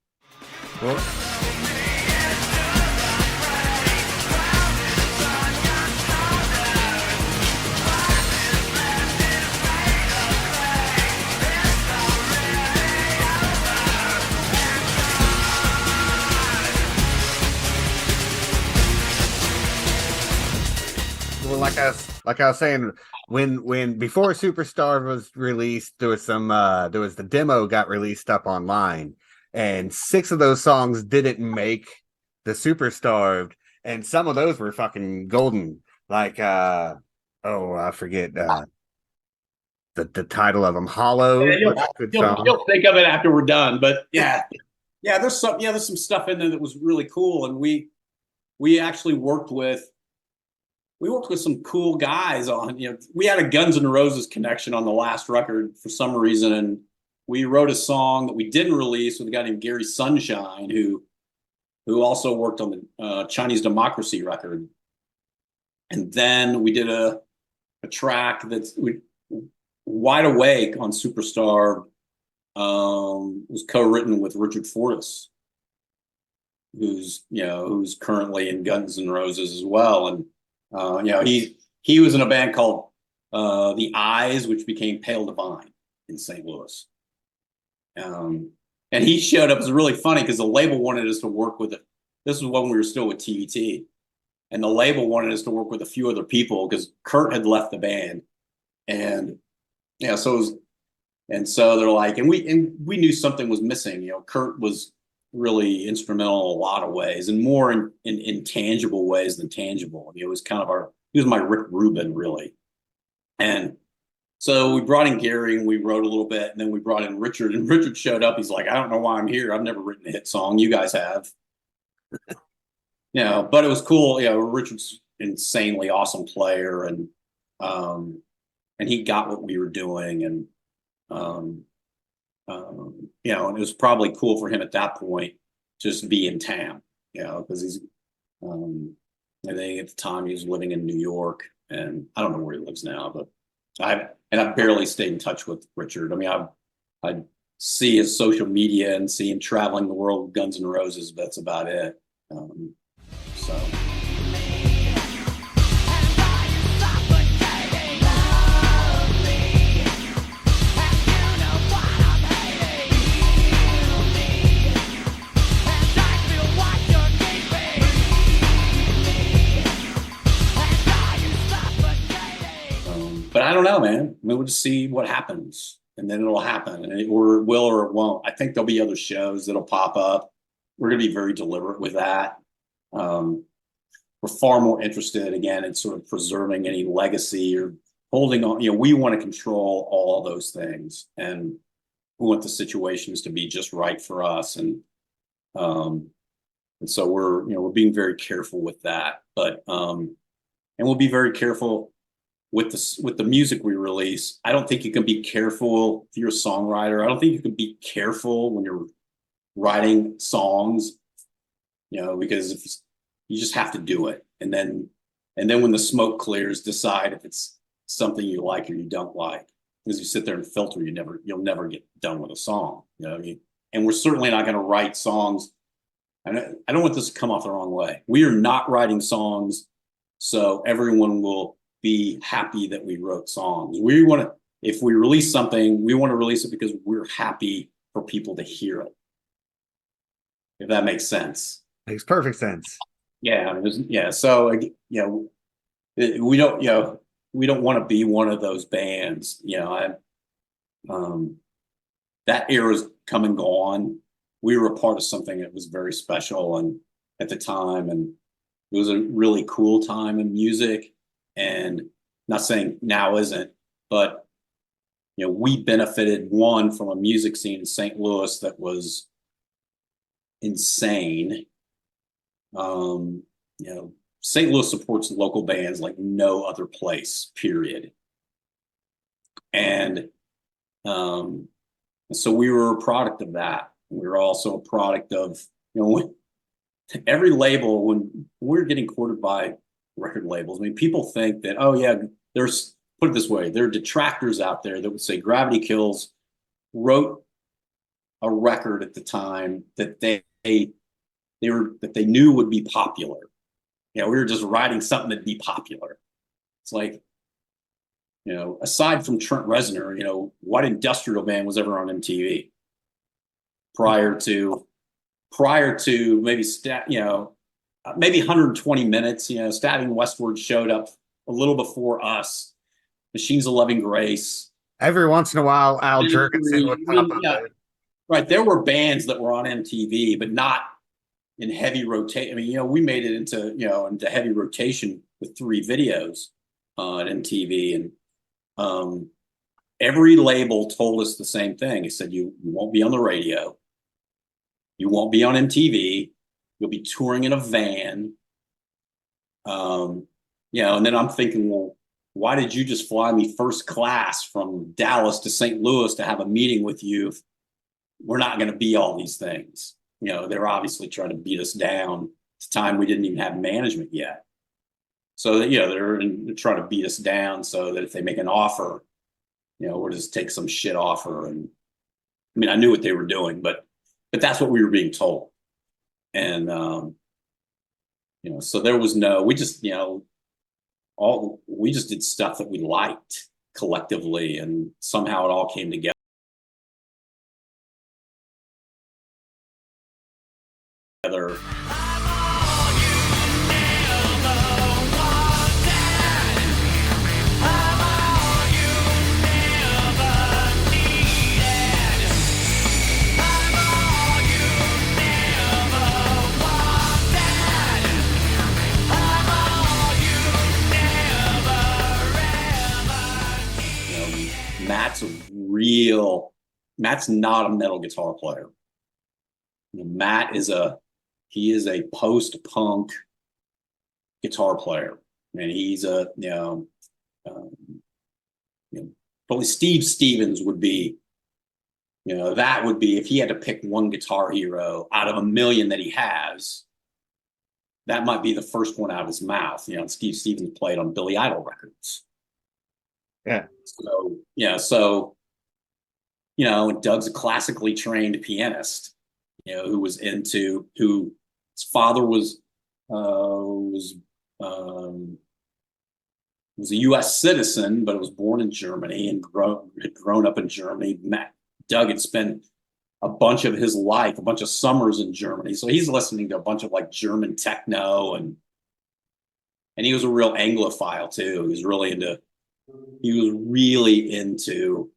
Well, like I was saying, when before Superstar was released, there was the demo got released up online, and 6 of those songs didn't make the Superstar, and some of those were fucking golden. Like I forget the title of them. Hollow. Yeah, you'll think of it after we're done, but yeah, there's some stuff in there that was really cool, and we actually worked with some cool guys on, we had a Guns N' Roses connection on the last record for some reason. And we wrote a song that we didn't release with a guy named Gary Sunshine, who also worked on the Chinese Democracy record. And then we did a track that's Wide Awake on Superstar, was co-written with Richard Fortus, who's currently in Guns N' Roses as well. And he was in a band called The Eyes, which became Pale Divine in St. Louis. And he showed up. It was really funny because the label wanted us to work with it. This was when we were still with TVT. And the label wanted us to work with a few other people because Kurt had left the band. And so they're like, and we knew something was missing. Kurt was really instrumental in a lot of ways, and more in intangible ways than tangible. It was kind of he was my Rick Rubin, really. And so we brought in Gary and we wrote a little bit, and then we brought in Richard, and Richard showed up. He's like, I don't know why I'm here. I've never written a hit song. You guys have. But it was cool. Richard's insanely awesome player, and he got what we were doing, and and it was probably cool for him at that point just to be in town, because he's, I think at the time he was living in New York, and I don't know where he lives now, but I barely stayed in touch with Richard. I mean, I see his social media and see him traveling the world with Guns N' Roses, but that's about it. So. But I don't know, man. I mean, we'll just see what happens. and then it'll happen, or it will or it won't. I think there'll be other shows that'll pop up. We're going to be very deliberate with that. We're far more interested, again, in sort of preserving any legacy or holding on. We want to control all those things, and we want the situations to be just right for us. And so we're being very careful with that. But and we'll be very careful with the music we release. I don't think you can be careful if you're a songwriter. I don't think you can be careful when you're writing songs, because if you just have to do it. And then when the smoke clears, decide if it's something you like or you don't like. Because you sit there and filter, you'll never get done with a song. You know what I mean? And we're certainly not going to write songs. I don't want this to come off the wrong way. We are not writing songs so everyone will be happy that we wrote songs. If we release something, we want to release it because we're happy for people to hear it. If that makes sense. Makes perfect sense. Yeah. So, we don't want to be one of those bands. That era's come and gone. We were a part of something that was very special and at the time, and it was a really cool time in music. And not saying now isn't, but we benefited from a music scene in St. Louis that was insane. St. Louis supports local bands like no other place, period. And so we were a product of that. We were also a product of, every label, when we're getting courted by record labels, I mean, people think that, oh yeah, put it this way, there are detractors out there that would say Gravity Kills wrote a record at the time that they knew would be popular. We were just writing something that'd be popular. It's like, aside from Trent Reznor, what industrial band was ever on MTV prior to maybe maybe 120 Minutes? Stabbing Westward showed up a little before us. Machines of Loving Grace. Every once in a while, Al Jurgensen would pop up. Yeah, right. There were bands that were on MTV, but not in heavy rotation. I mean, we made it into heavy rotation with 3 videos on MTV, and every label told us the same thing. He said, you won't be on the radio, you won't be on MTV, you'll be touring in a van. And then I'm thinking, well, why did you just fly me first class from Dallas to St. Louis to have a meeting with you if we're not going to be all these things? They're obviously trying to beat us down. At the time, we didn't even have management yet. So they're trying to beat us down so that if they make an offer, we'll just take some shit offer. And I mean, I knew what they were doing, but that's what we were being told. And so there was we just did stuff that we liked collectively, and somehow it all came together. Matt's not a metal guitar player. Matt is a post-punk guitar player, and he's probably Steve Stevens would be, that would be, if he had to pick one guitar hero out of a million that he has, that might be the first one out of his mouth. Steve Stevens played on Billy Idol records. Yeah. And Doug's a classically trained pianist, whose father was a U.S. citizen, but was born in Germany and had grown up in Germany. Doug had spent a bunch of his life, a bunch of summers in Germany, so he's listening to a bunch of like German techno, and he was a real Anglophile too. He was really into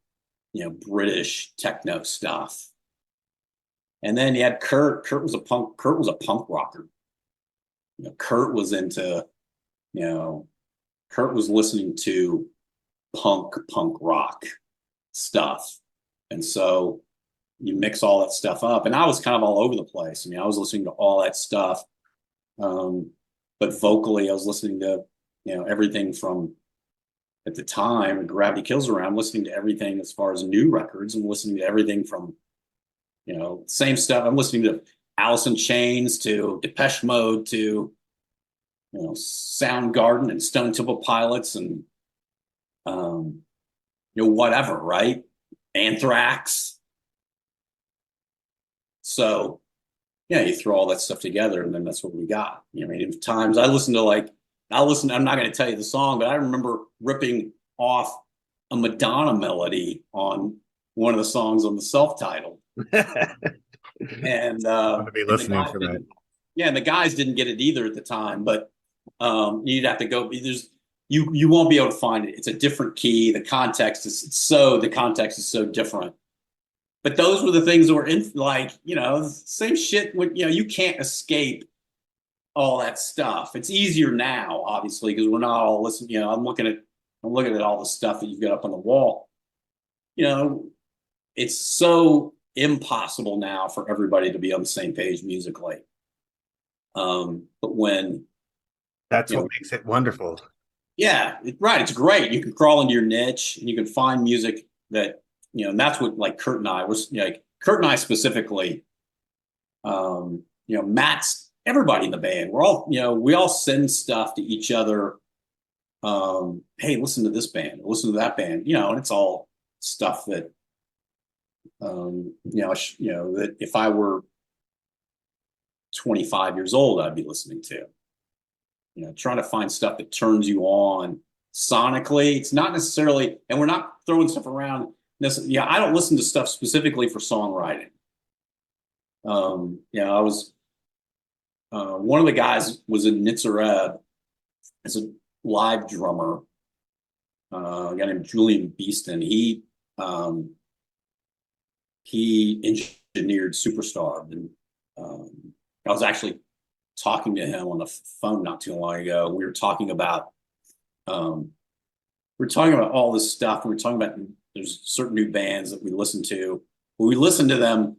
British techno stuff. And then you had Kurt. Kurt was a punk rocker. Kurt was into, Kurt was listening to punk rock stuff. And so you mix all that stuff up. And I was kind of all over the place. I mean, I was listening to all that stuff. But vocally, I was listening to, everything from, at the time, Gravity Kills Around, listening to everything as far as new records, and listening to everything from, same stuff. I'm listening to Alice in Chains to Depeche Mode to, Soundgarden and Stone Temple Pilots and, whatever, right? Anthrax. So, yeah, you throw all that stuff together, and then that's what we got. I mean, times I'm not going to tell you the song, but I remember ripping off a Madonna melody on one of the songs on the self-titled. And I'm gonna be listening for that. Yeah, and the guys didn't get it either at the time, but you'd have to go. You won't be able to find it. It's a different key. The context is so different. But those were the things that were in, same shit. You can't escape all that stuff. It's easier now, obviously, because we're not all listening. I'm looking at all the stuff that you've got up on the wall. It's so impossible now for everybody to be on the same page musically. But when that's what makes it wonderful. Yeah, right. It's great. You can crawl into your niche and you can find music that, and that's what like Kurt and I was Kurt and I specifically, Matt's, everybody in the band, we're all, we all send stuff to each other. Hey, listen to this band, listen to that band, and it's all stuff that, that if I were 25 years old, I'd be listening to, trying to find stuff that turns you on sonically. It's not necessarily, and we're not throwing stuff around. I don't listen to stuff specifically for songwriting. I was, one of the guys was in Nitzareb as a live drummer, a guy named Julian Beeston. He engineered Superstar, and I was actually talking to him on the phone not too long ago. We were talking about all this stuff. We were talking about there's certain new bands that we listen to. But we listen to them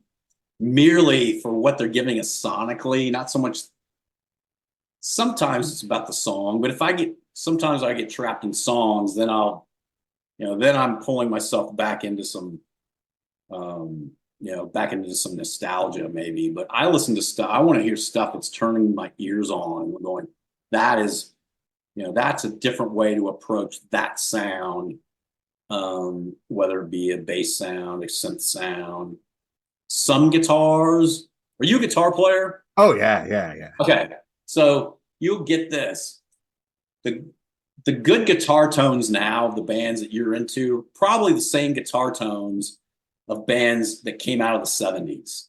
merely for what they're giving us sonically, not so much. Sometimes it's about the song, but sometimes I get trapped in songs, then then I'm pulling myself back into some, back into some nostalgia maybe. But I listen to stuff. I want to hear stuff that's turning my ears on. We're going, that is, that's a different way to approach that sound. Whether it be a bass sound, a synth sound, some guitars. Are you a guitar player? Oh yeah. Okay, so you'll get this. The good guitar tones now of the bands that you're into, probably the same guitar tones of bands that came out of the 70s.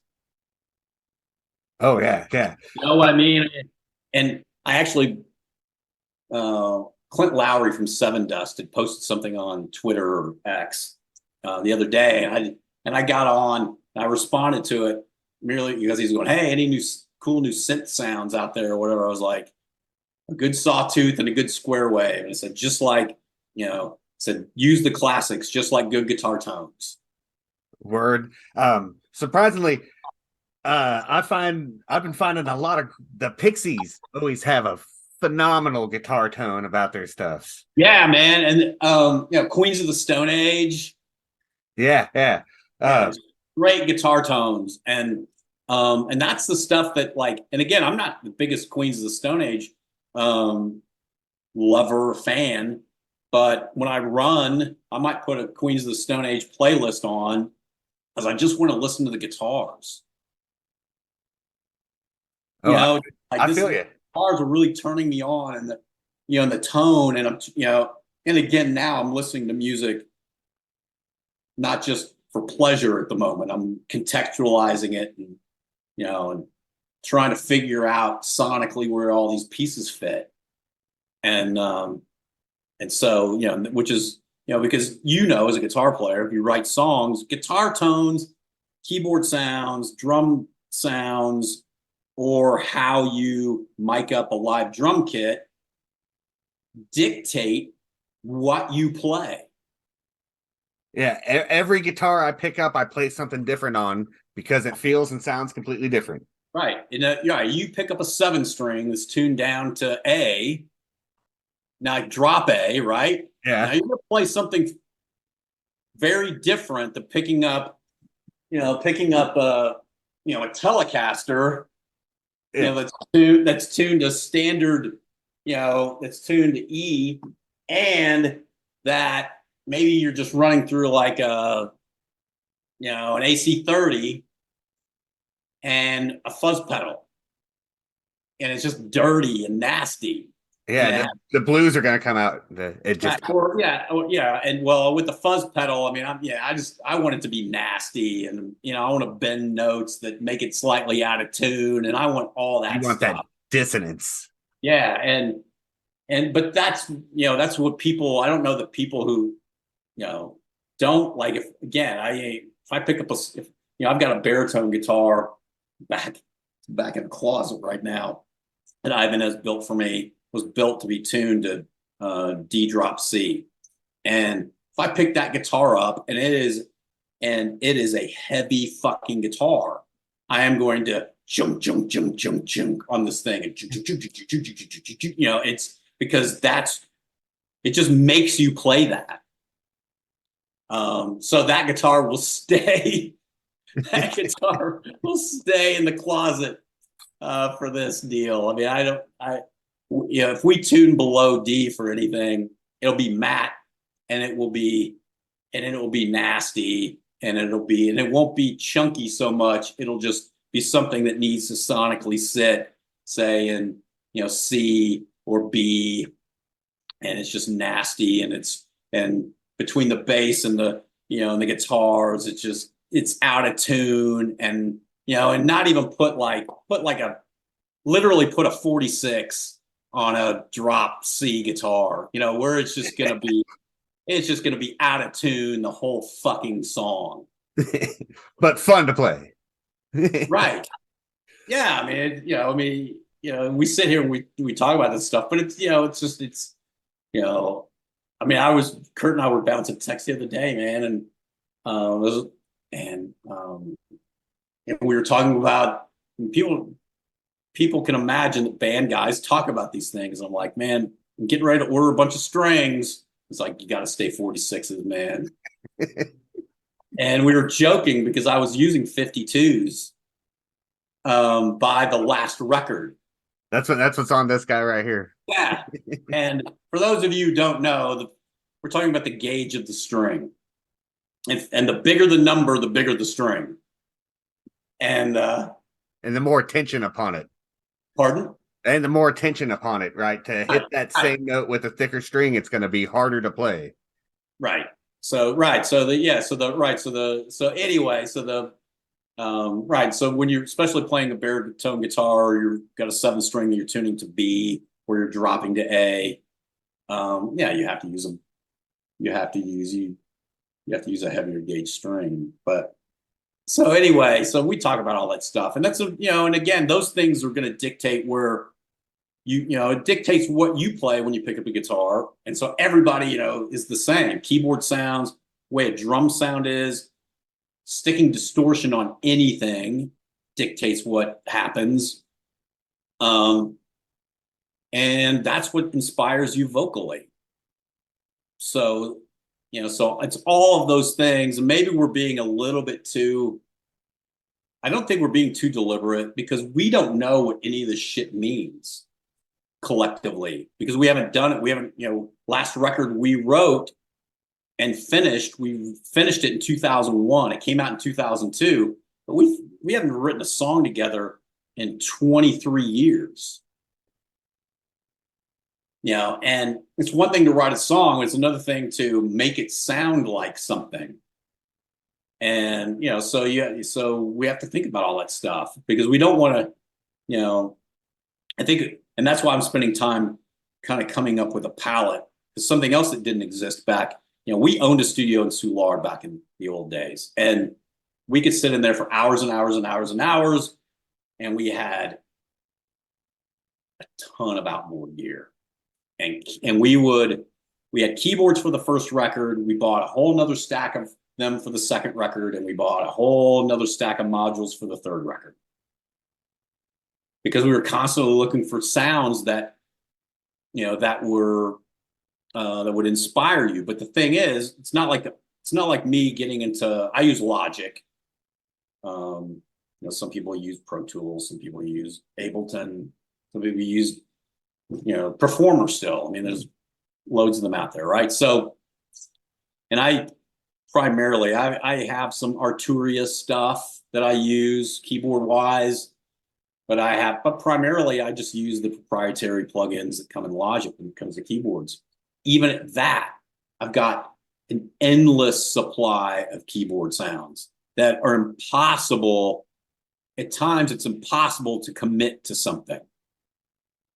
Oh yeah. You know what I mean? And I actually, Clint Lowry from Seven Dust had posted something on Twitter or X the other day, and I got on. And I responded to it merely because he's going, "Hey, any cool new synth sounds out there or whatever?" I was like, "A good sawtooth and a good square wave." And I said, "Just like use the classics, just like good guitar tones." Word. Surprisingly, I've been finding a lot of the Pixies always have a phenomenal guitar tone about their stuff. Yeah, man. And Queens of the Stone Age. Yeah. Great guitar tones. And that's the stuff that, and again, I'm not the biggest Queens of the Stone Age lover fan, but when I run, I might put a Queens of the Stone Age playlist on because I just want to listen to the guitars. I feel you. Guitars are really turning me on, and the tone, and and again, now I'm listening to music not just for pleasure at the moment. I'm contextualizing it, and and trying to figure out sonically where all these pieces fit, and so which is because as a guitar player, if you write songs, guitar tones, keyboard sounds, drum sounds, or how you mic up a live drum kit dictate what you play. Yeah, every guitar I pick up, I play something different on because it feels and sounds completely different. Right. You pick up a 7-string that's tuned down to A. Now drop A, right? Yeah. Now you're gonna play something very different than picking up a Telecaster, Yeah. that's tuned to standard, that's tuned to E, and that maybe you're just running through like an AC30 and a fuzz pedal, and it's just dirty and nasty. Yeah, the blues are going to come out. It just And well, with the fuzz pedal, I mean, I want it to be nasty, and I want to bend notes that make it slightly out of tune, and I want all that. You want stuff. that dissonance. Yeah, but that's what people. I don't know the people who don't like. If I pick up I've got a baritone guitar back in the closet right now that Ivan has built for me. Was built to be tuned to D drop C, and if I pick that guitar up and it is a heavy fucking guitar, I am going to jump on this thing, and it's because it just makes you play that. So that guitar will stay. That guitar will stay in the closet for this deal. I mean, if we tune below D for anything, it'll be matte, and it will be nasty, and it won't be chunky so much. It'll just be something that needs to sonically sit, say in C or B, and it's just nasty, and between the bass and the and the guitars, it's out of tune, and and not even literally put a 46 on a drop C guitar, where it's just gonna be out of tune the whole fucking song. But fun to play. Right. Yeah, I mean, we sit here and we talk about this stuff, but it's I mean, Kurt and I were bouncing text the other day, man, and we were talking about people can imagine that band guys talk about these things. I'm like, man, I'm getting ready to order a bunch of strings. It's like, you got to stay 46s, man. And we were joking because I was using 52s by the last record. That's what's on this guy right here. Yeah. And for those of you who don't know, we're talking about the gauge of the string. And the bigger the number, the bigger the string. And the more tension upon it. Pardon? And the more tension upon it, right? To hit that same note with a thicker string, it's going to be harder to play. Right. So when you're especially playing a baritone guitar, or you've got a 7-string that you're tuning to B, or you're dropping to A, you have to use a heavier gauge string. But so anyway, so we talk about all that stuff, and that's and again, those things are going to dictate where it dictates what you play when you pick up a guitar, and so everybody is the same. Keyboard sounds, way a drum sound is, sticking distortion on anything dictates what happens, and that's what inspires you vocally. So so it's all of those things, and maybe we're being a little bit too. I don't think we're being too deliberate, because we don't know what any of this shit means collectively, because we haven't done it. We haven't, last record we wrote and finished, we finished it in 2001. It came out in 2002, but we haven't written a song together in 23 years. And it's one thing to write a song, it's another thing to make it sound like something. And so we have to think about all that stuff, because we don't want to, I think, and that's why I'm spending time kind of coming up with a palette. Because something else that didn't exist back we owned a studio in Soulard back in the old days, and we could sit in there for hours and hours and hours and hours, and we had a ton of outboard gear, and we had keyboards for the first record. We bought a whole nother stack of them for the second record, and we bought a whole nother stack of modules for the third record, because we were constantly looking for sounds that that were that would inspire you. But the thing is, it's not like me getting into. I use Logic. Some people use Pro Tools, some people use Ableton, some people use Performer still. I mean, there's loads of them out there, right? So, and I have some Arturia stuff that I use keyboard wise, but primarily I just use the proprietary plugins that come in Logic when it comes to keyboards. Even at that, I've got an endless supply of keyboard sounds that are impossible. At times, it's impossible to commit to something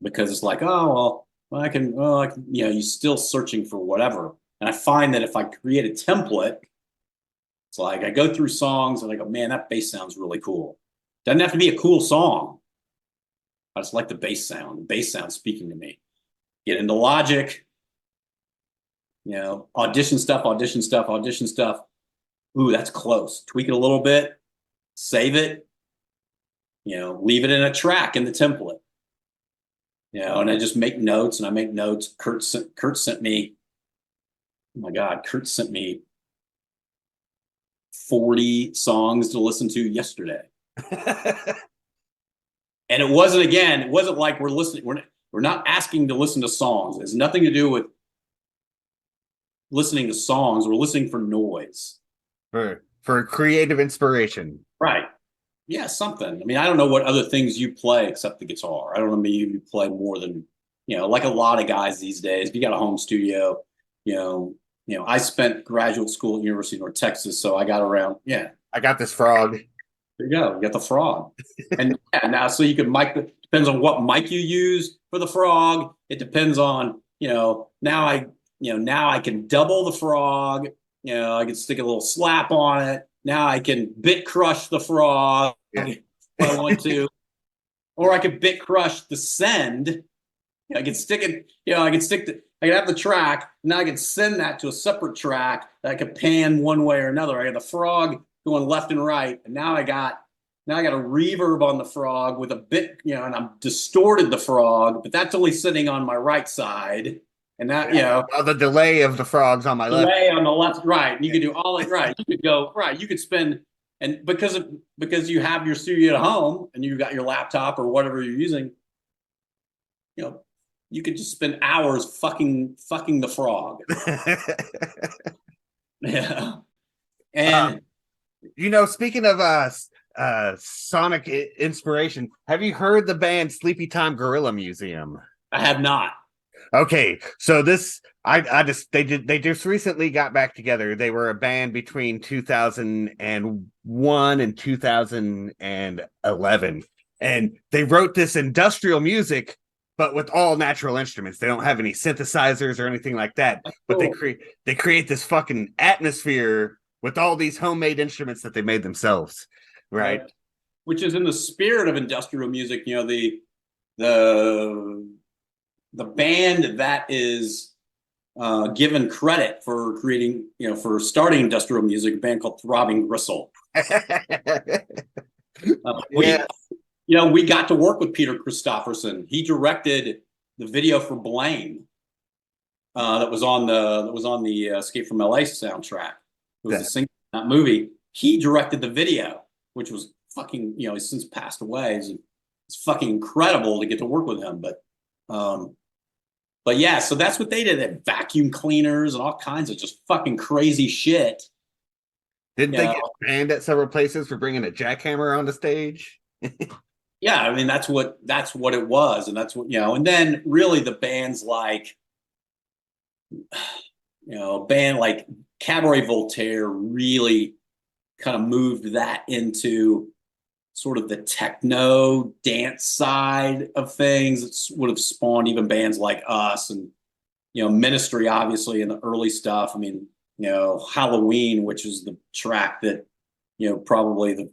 because it's like, oh, well, I can, you're still searching for whatever. And I find that if I create a template, it's like I go through songs and I go, man, that bass sounds really cool. Doesn't have to be a cool song. I just like the bass sound. The bass sound speaking to me. Get into Logic, audition stuff. Ooh, that's close. Tweak it a little bit, save it, leave it in a track in the template. And I just make notes, and I make notes. Kurt sent me, oh my God, Kurt sent me 40 songs to listen to yesterday. And it wasn't like we're listening. We're not asking to listen to songs. It has nothing to do with listening to songs. We're listening for noise. For creative inspiration. Right. Yeah, something. I mean, I don't know what other things you play except the guitar. I don't know, maybe you play more than, like a lot of guys these days. If you got a home studio, I spent graduate school at University of North Texas, so I got around. Yeah. I got this frog. There you go. You got the frog. And now so you can depends on what mic you use for the frog. It depends on, now I can double the frog. I can stick a little slap on it. Now I can bit crush the frog if I want to, or I could bit crush the send. I can stick it. I can have the track. Now I can send that to a separate track that I can pan one way or another. I got the frog going left and right, and now I got a reverb on the frog with a bit, and I'm distorted the frog, but that's only sitting on my right side. And that, the delay of the frogs on my left. Delay on the left, right. And you could do all it right. You could go right. You could spend, and because you have your studio at home and you got your laptop or whatever you're using, you could just spend hours fucking the frog. Yeah. And speaking of sonic inspiration, have you heard the band Sleepy Time Gorilla Museum? I have not. Okay, so they just recently got back together. They were a band between 2001 and 2011, and they wrote this industrial music, but with all natural instruments. They don't have any synthesizers or anything like that. But they create this fucking atmosphere with all these homemade instruments that they made themselves, right? Which is in the spirit of industrial music. The band that is given credit for creating, for starting industrial music, a band called Throbbing Gristle. We got to work with Peter Christopherson. He directed the video for Blame that was on the Escape from LA soundtrack. It was a single in that movie. He directed the video, which was fucking, he's since passed away. It's fucking incredible to get to work with him. But yeah, so that's what they did. They had vacuum cleaners and all kinds of just fucking crazy shit. Didn't they get banned at several places for bringing a jackhammer on the stage? Yeah, I mean that's what it was, and that's what and then really the bands like a band like Cabaret Voltaire really kind of moved that into sort of the techno dance side of things. It would have spawned even bands like us and Ministry, obviously, in the early stuff. I mean, Halloween, which is the track that, probably that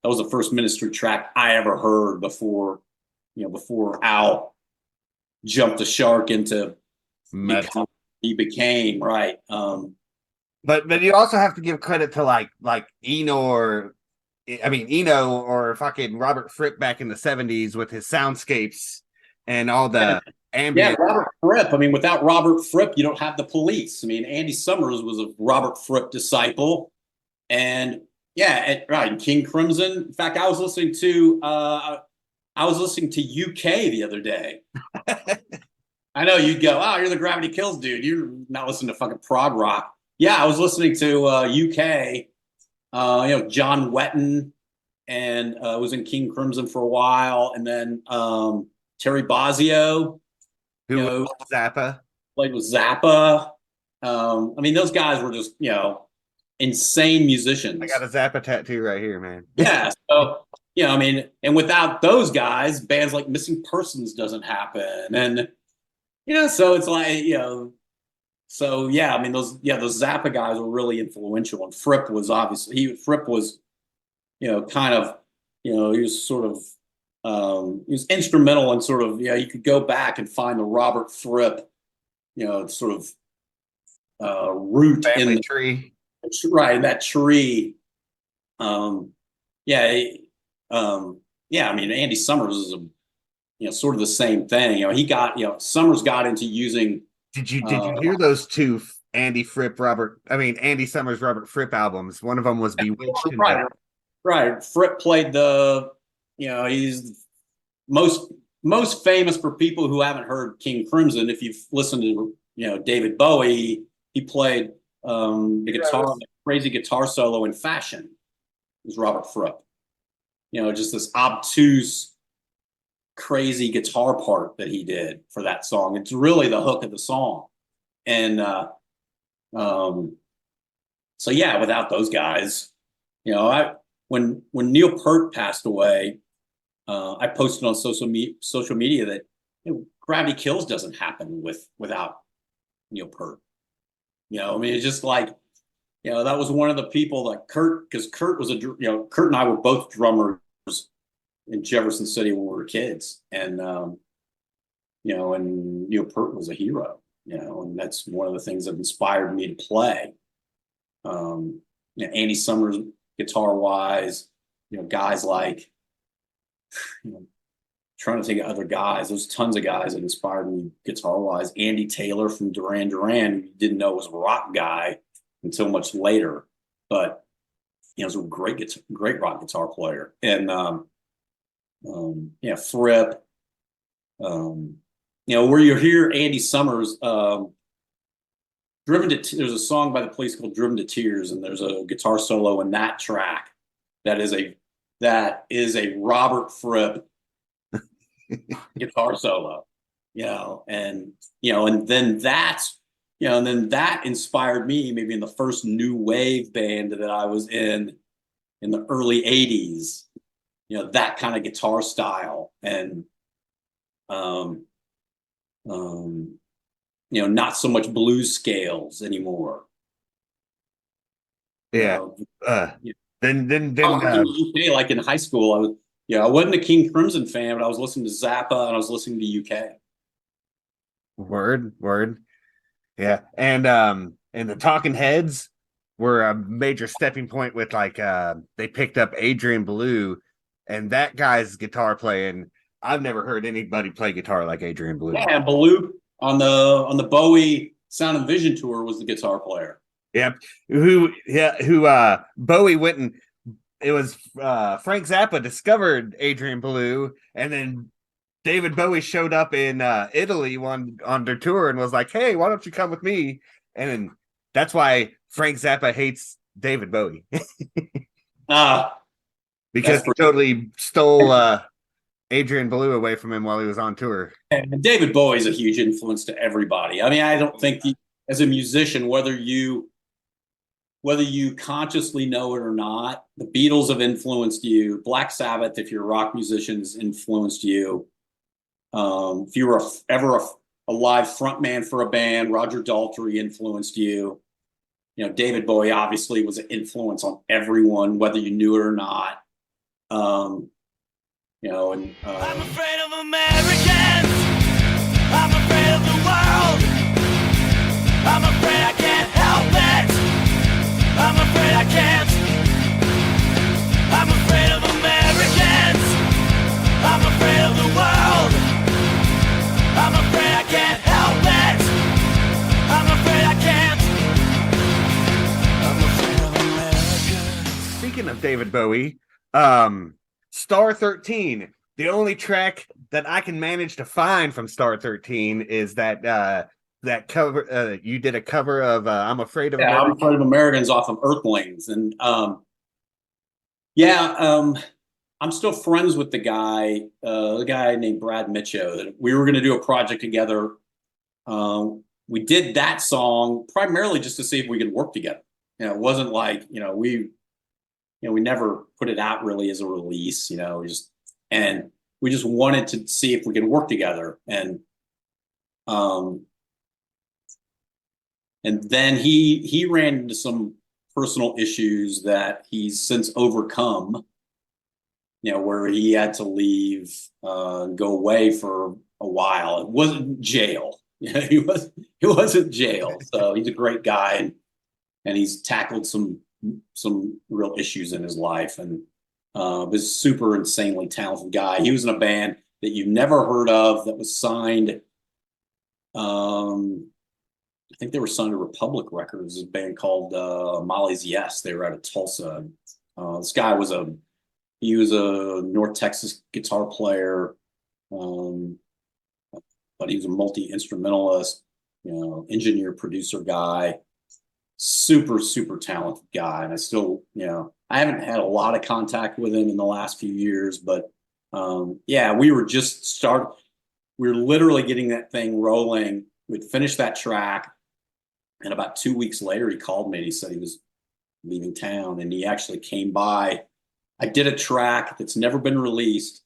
was the first Ministry track I ever heard before Al jumped the shark into he became, right. But you also have to give credit to like Eno or fucking Robert Fripp back in the 70s with his soundscapes and all the ambient. Yeah, Robert Fripp. I mean, without Robert Fripp, you don't have the Police. I mean, Andy Summers was a Robert Fripp disciple, and right, King Crimson. In fact, I was listening to UK the other day. I know you'd go, "Oh, you're the Gravity Kills dude. You're not listening to fucking prog rock." Yeah, I was listening to UK. John Wetton, and was in King Crimson for a while, and then Terry Bozzio, who was Zappa, played with Zappa. I mean, those guys were just insane musicians. I got a Zappa tattoo right here, man. Yeah, so I mean, and without those guys, bands like Missing Persons doesn't happen, and so it's like So yeah, I mean those Zappa guys were really influential, and Fripp was kind of he was sort of he was instrumental in sort of you could go back and find the Robert Fripp sort of root family in the tree, right, in that tree. I mean Andy Summers is sort of the same thing. Summers got into using. Did you hear those two Andy Summers, Robert Fripp albums? One of them was Bewitched. Right. Fripp played he's most famous for people who haven't heard King Crimson. If you've listened to David Bowie, he played the crazy guitar solo in Fashion. It was Robert Fripp. Just this obtuse, crazy guitar part that he did for that song. It's really the hook of the song. And so yeah, without those guys, when Neil Peart passed away, I posted on social media that Gravity Kills doesn't happen without Neil Peart. I mean, it's just like that was one of the people like Kurt, because Kurt was Kurt and I were both drummers in Jefferson City when we were kids, and and Neil Peart was a hero, and that's one of the things that inspired me to play. Andy Summers, guitar wise, guys like, trying to think of other guys. There's tons of guys that inspired me guitar wise. Andy Taylor from Duran Duran, who didn't know was a rock guy until much later, but was a great rock guitar player, and Fripp, where you hear Andy Summers, there's a song by the Police called Driven to Tears, and there's a guitar solo in that track that is a Robert Fripp guitar solo, and then that inspired me maybe in the first new wave band that I was in the early 80s. That kind of guitar style, and not so much blues scales anymore. Yeah. Then like in high school, I wasn't a King Crimson fan, but I was listening to Zappa and I was listening to UK. Word. Yeah. And the Talking Heads were a major stepping point with they picked up Adrian Belew, and that guy's guitar playing. I've never heard anybody play guitar like Adrian Belew. Yeah, Belew on the Bowie Sound and Vision tour was the guitar player. Yep. Who Bowie went and it was Frank Zappa discovered Adrian Belew, and then David Bowie showed up in Italy on their tour and was like, "Hey, why don't you come with me?" And that's why Frank Zappa hates David Bowie. Because he totally stole Adrian Belew away from him while he was on tour. And David Bowie's a huge influence to everybody. I mean, I don't think as a musician, whether you consciously know it or not, the Beatles have influenced you. Black Sabbath, if you're a rock musician, has influenced you. If you were ever a live frontman for a band, Roger Daltrey influenced you. David Bowie obviously was an influence on everyone, whether you knew it or not. And I'm afraid of Americans. I'm afraid of the world. I'm afraid I can't help it. I'm afraid I can't. I'm afraid of Americans. I'm afraid of the world. I'm afraid I can't help it. I'm afraid I can't. I'm afraid of Americans. Speaking of David Bowie, Star 13, the only track that I can manage to find from Star 13 is that cover. You did a cover of I'm Afraid of I'm America. Afraid of Americans off of Earthlings. And I'm still friends with the guy named Brad Mitchell. That we were going to do a project together. We did that song primarily just to see if we could work together. It wasn't like, we never put it out really as a release, we just wanted to see if we could work together. And then he ran into some personal issues that he's since overcome, where he had to leave, go away for a while. It wasn't jail. He wasn't jail. So he's a great guy, and he's tackled some real issues in his life, and was super insanely talented guy. He was in a band that you've never heard of that was signed. I think they were signed to Republic Records, a band called Molly's Yes. They were out of Tulsa. This guy was a North Texas guitar player, but he was a multi-instrumentalist, engineer, producer guy. Super, super talented guy. And I still, I haven't had a lot of contact with him in the last few years, but we were literally getting that thing rolling. We'd finished that track, and about 2 weeks later, he called me and he said he was leaving town, and he actually came by. I did a track that's never been released.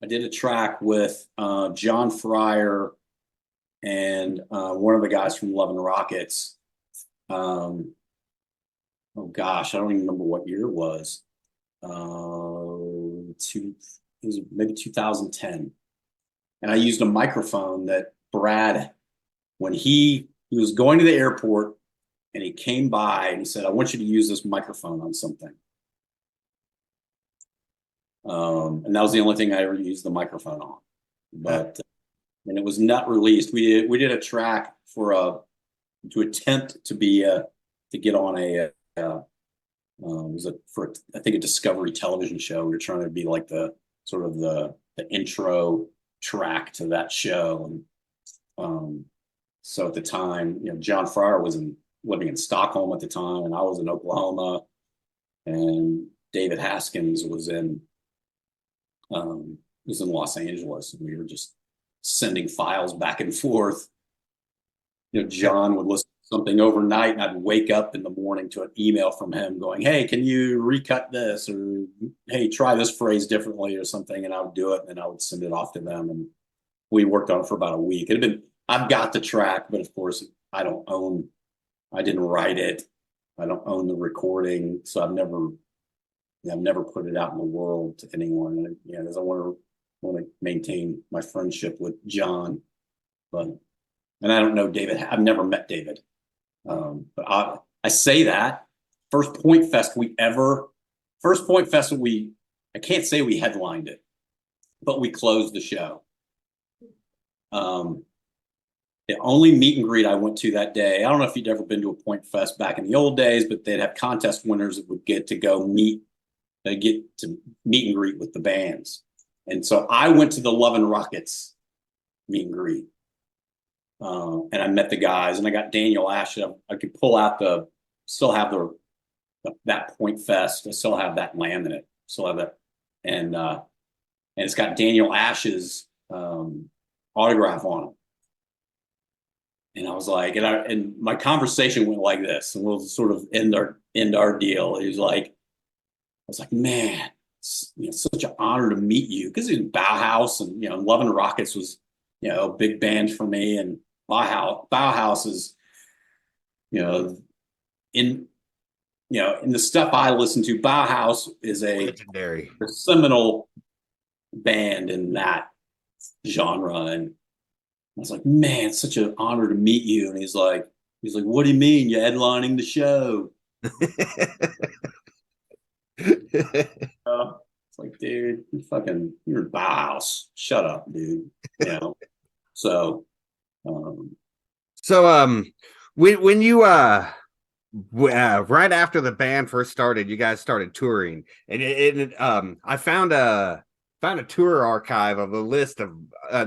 I did a track with John Fryer and one of the guys from Love and Rockets. Oh gosh, I don't even remember what year it was. It was maybe 2010. And I used a microphone that Brad, when he was going to the airport, and he came by and he said, I want you to use this microphone on something. And that was the only thing I ever used the microphone on. But and it was not released. We did a track to attempt to be to get on a I think a Discovery television show. We were trying to be like the sort of the intro track to that show. And so at the time, John Fryer was living in Stockholm at the time, and I was in Oklahoma, and David Haskins was in Los Angeles, and we were just sending files back and forth. John would listen to something overnight, and I'd wake up in the morning to an email from him going, hey, can you recut this? Or, hey, try this phrase differently or something. And I would do it, and then I would send it off to them. And we worked on it for about a week. I've got the track, but of course I didn't write it. I don't own the recording. So I've never put it out in the world to anyone. Because I want to maintain my friendship with John, and I don't know David. I've never met David. But I say that first Point Fest I can't say we headlined it, but we closed the show. The only meet and greet I went to that day, I don't know if you'd ever been to a Point Fest back in the old days, but they'd have contest winners that would get to go meet and greet with the bands. And so I went to the Love and Rockets meet and greet. And I met the guys, and I got Daniel Ash. I could pull out still have that Point Fest. I still have that laminate. Still have that. And it's got Daniel Ash's autograph on it. And I was like, and my conversation went like this, and we'll sort of end our deal. He was like, I was like, man, it's such an honor to meet you, because he was in Bauhaus, and Love and Rockets was a big band for me, and Bauhaus is in in the stuff I listen to, Bauhaus is Legendary. a seminal band in that genre. And I was like, man, it's such an honor to meet you. And he's like, what do you mean? You're headlining the show? It's like, dude, you're in Bauhaus. Shut up, dude. So, So when you right after the band first started, you guys started touring, and I found a tour archive of a list of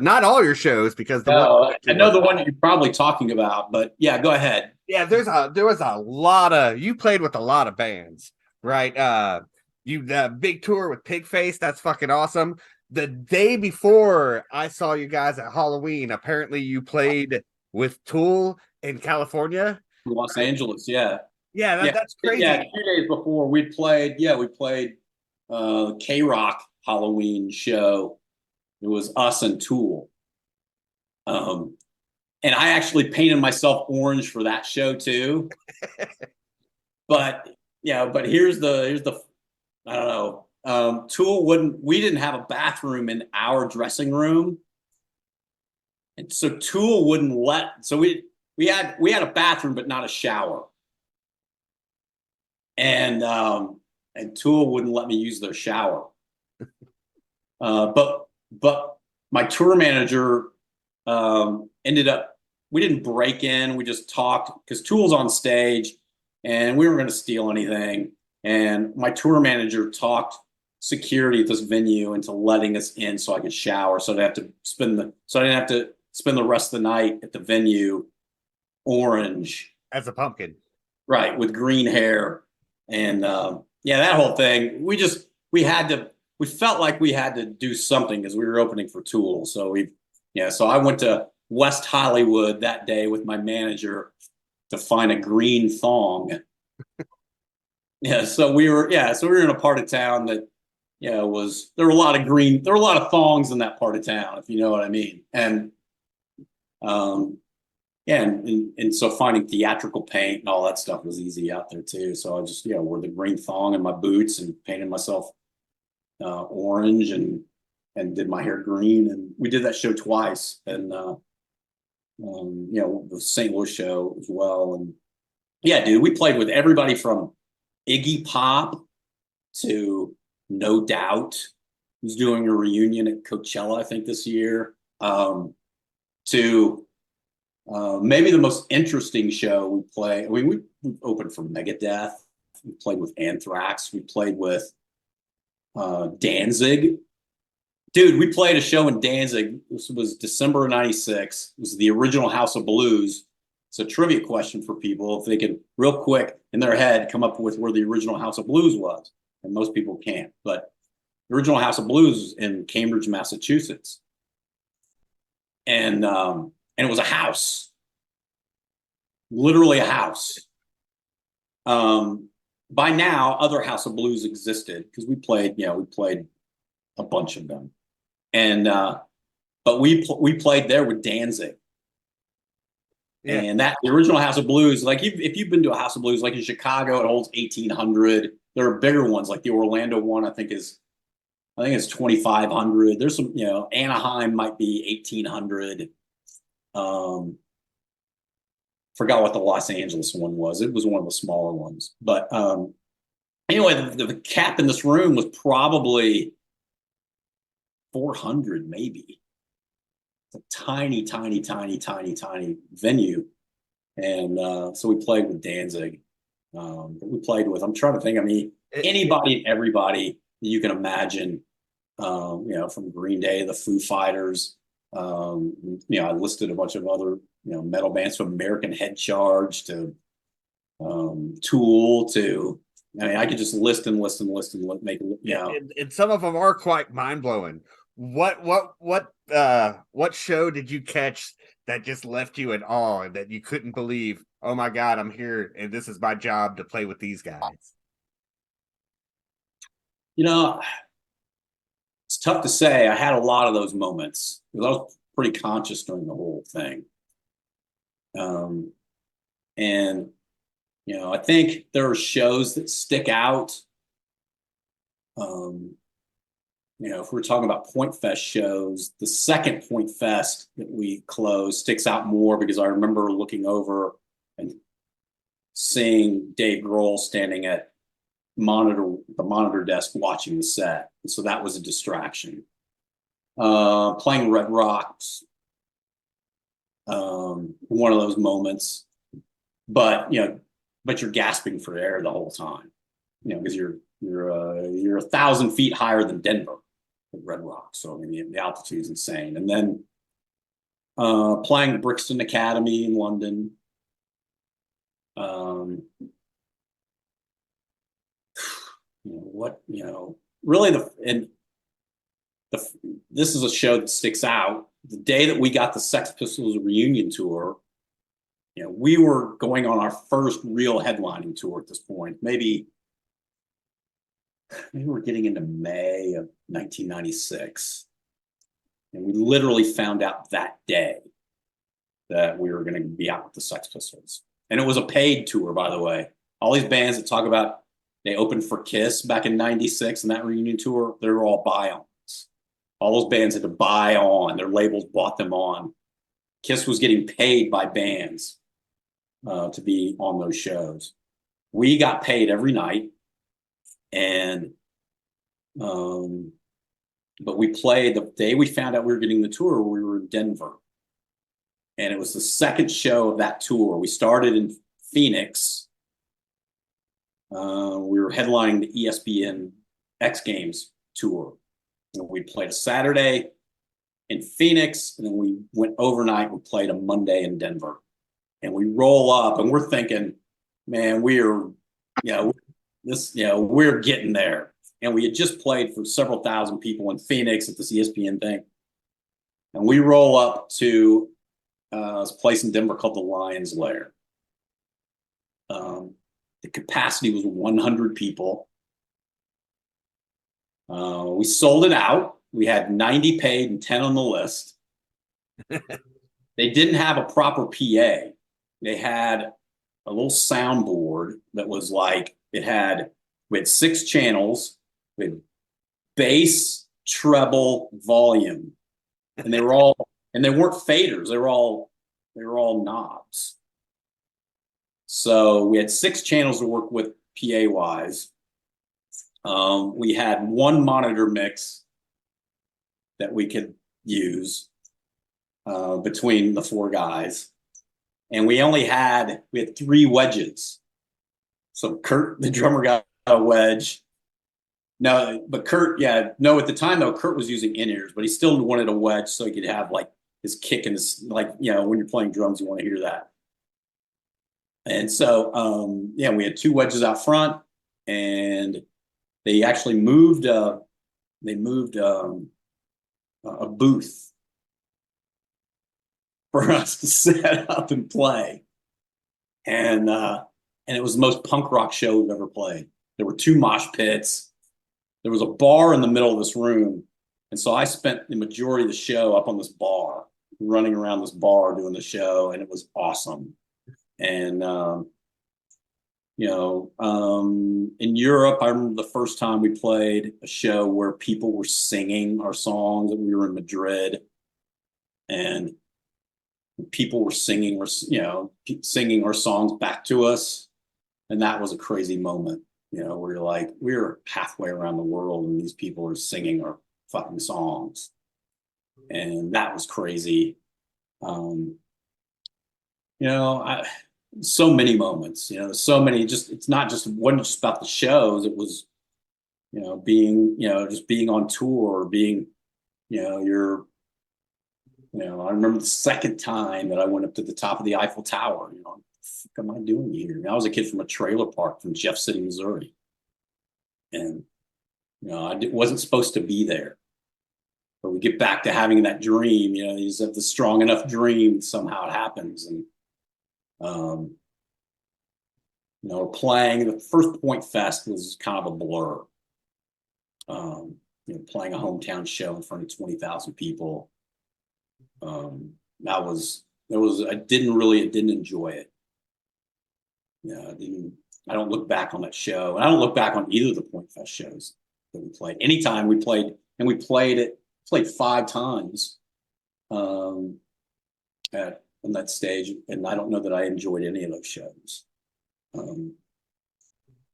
not all your shows, because the one I know the one you're probably talking about, but yeah, go ahead. Yeah, there was a lot of, you played with a lot of bands, right? You big tour with Pigface, that's fucking awesome. The day before I saw you guys at Halloween, apparently you played with Tool in California. Los Angeles, yeah. Yeah, that's crazy. Yeah, 2 days before we played K-Rock Halloween show. It was us and Tool. And I actually painted myself orange for that show too. But here's the I don't know. We didn't have a bathroom in our dressing room. And so Tool wouldn't so we had a bathroom, but not a shower. And Tool wouldn't let me use their shower. But my tour manager ended up, we didn't break in, we just talked, because Tool's on stage and we weren't going to steal anything. And my tour manager talked security at this venue into letting us in so I could shower, so I didn't have to spend the rest of the night at the venue orange as a pumpkin, right, with green hair. And that whole thing, we felt like we had to do something because we were opening for Tool. So so I went to West Hollywood that day with my manager to find a green thong. So we were in a part of town that there were a lot of thongs in that part of town, if you know what I mean. And and so finding theatrical paint and all that stuff was easy out there too. So I just wore the green thong in my boots and painted myself orange and did my hair green. And we did that show twice. And the St. Louis show as well. And yeah, dude, we played with everybody from Iggy Pop to No Doubt, who's doing a reunion at Coachella, I think, this year, to maybe the most interesting show we play. I mean, we opened for Megadeth. We played with Anthrax. We played with Danzig. Dude, we played a show in Danzig. This was December of '96. It was the original House of Blues. It's a trivia question for people if they can, real quick, in their head, come up with where the original House of Blues was. And most people can't. But the original House of Blues was in Cambridge, Massachusetts. And it was a house. Literally a house. By now, other House of Blues existed because we played a bunch of them. And but we played there with Danzig. Yeah. And the original House of Blues, like if you've been to a House of Blues, like in Chicago, it holds 1,800. There are bigger ones, like the Orlando one, I think it's 2,500. There's some, Anaheim might be 1,800. Forgot what the Los Angeles one was. It was one of the smaller ones. But anyway, the cap in this room was probably 400, maybe. It's a tiny, tiny, tiny, tiny, tiny venue. And so we played with Danzig. We played with, I'm trying to think, I mean, anybody and everybody that you can imagine, from Green Day, the Foo Fighters. I listed a bunch of other, metal bands, from American Head Charge to Tool to, I could just list and make it, And some of them are quite mind blowing. What show did you catch that just left you in awe and that you couldn't believe? Oh my God, I'm here and this is my job to play with these guys. It's tough to say. I had a lot of those moments because I was pretty conscious during the whole thing. And I think there are shows that stick out. If we're talking about Point Fest shows, the second Point Fest that we closed sticks out more because I remember looking over and seeing Dave Grohl standing at the monitor desk watching the set. And so that was a distraction. Playing Red Rocks, one of those moments, but you're gasping for air the whole time, because you're 1,000 feet higher than Denver at Red Rocks. So I mean, the altitude is insane. And then playing Brixton Academy in London. Really this is a show that sticks out. The day that we got the Sex Pistols reunion tour, we were going on our first real headlining tour at this point. Maybe we're getting into May of 1996. And we literally found out that day that we were going to be out with the Sex Pistols. And it was a paid tour, by the way. All these bands that talk about they opened for Kiss back in 96 and that reunion tour, they were all buy-ons. All those bands had to buy on. Their labels bought them on. Kiss was getting paid by bands to be on those shows. We got paid every night. And but we played the day we found out we were getting the tour, we were in Denver. And it was the second show of that tour. We started in Phoenix. We were headlining the ESPN X Games tour. And we played a Saturday in Phoenix, and then we went overnight and played a Monday in Denver. And we roll up, and we're thinking, man, we're getting there. And we had just played for several thousand people in Phoenix at this ESPN thing. And we roll up to this place in Denver called the Lion's Lair. The capacity was 100 people. We sold it out. We had 90 paid and 10 on the list. They didn't have a proper PA. They had a little soundboard that was like, we had 6 channels with bass, treble, volume. And they weren't faders. They were all knobs. So we had 6 channels to work with PA wise. We had 1 monitor mix that we could use between the 4 guys. And we had 3 wedges. So Kurt, the drummer, got a wedge. No, but Kurt, at the time though, Kurt was using in-ears, but he still wanted a wedge so he could have like his kick and his, when you're playing drums, you want to hear that. And so, we had 2 wedges out front, and they actually moved a booth for us to set up and play. And it was the most punk rock show we've ever played. There were 2 mosh pits. There was a bar in the middle of this room. And so I spent the majority of the show up on this bar, running around this bar doing the show, and it was awesome. And, in Europe, I remember the first time we played a show where people were singing our songs. We were in Madrid, and people were singing our songs back to us. And that was a crazy moment, where you're like, we're halfway around the world and these people are singing our fucking songs. And that was crazy. So many moments, so many, it wasn't just about the shows. It was, being on tour, I remember the second time that I went up to the top of the Eiffel Tower, what the fuck am I doing here? I was a kid from a trailer park from Jeff City, Missouri. And, I wasn't supposed to be there. But we get back to having that dream, you just have the strong enough dream, somehow it happens. And, playing the first Point Fest was kind of a blur. Playing a hometown show in front of 20,000 people. I didn't enjoy it. You know, I don't look back on that show, and I don't look back on either of the Point Fest shows that we played. Anytime we played, and we played 5 times on that stage, and I don't know that I enjoyed any of those shows. You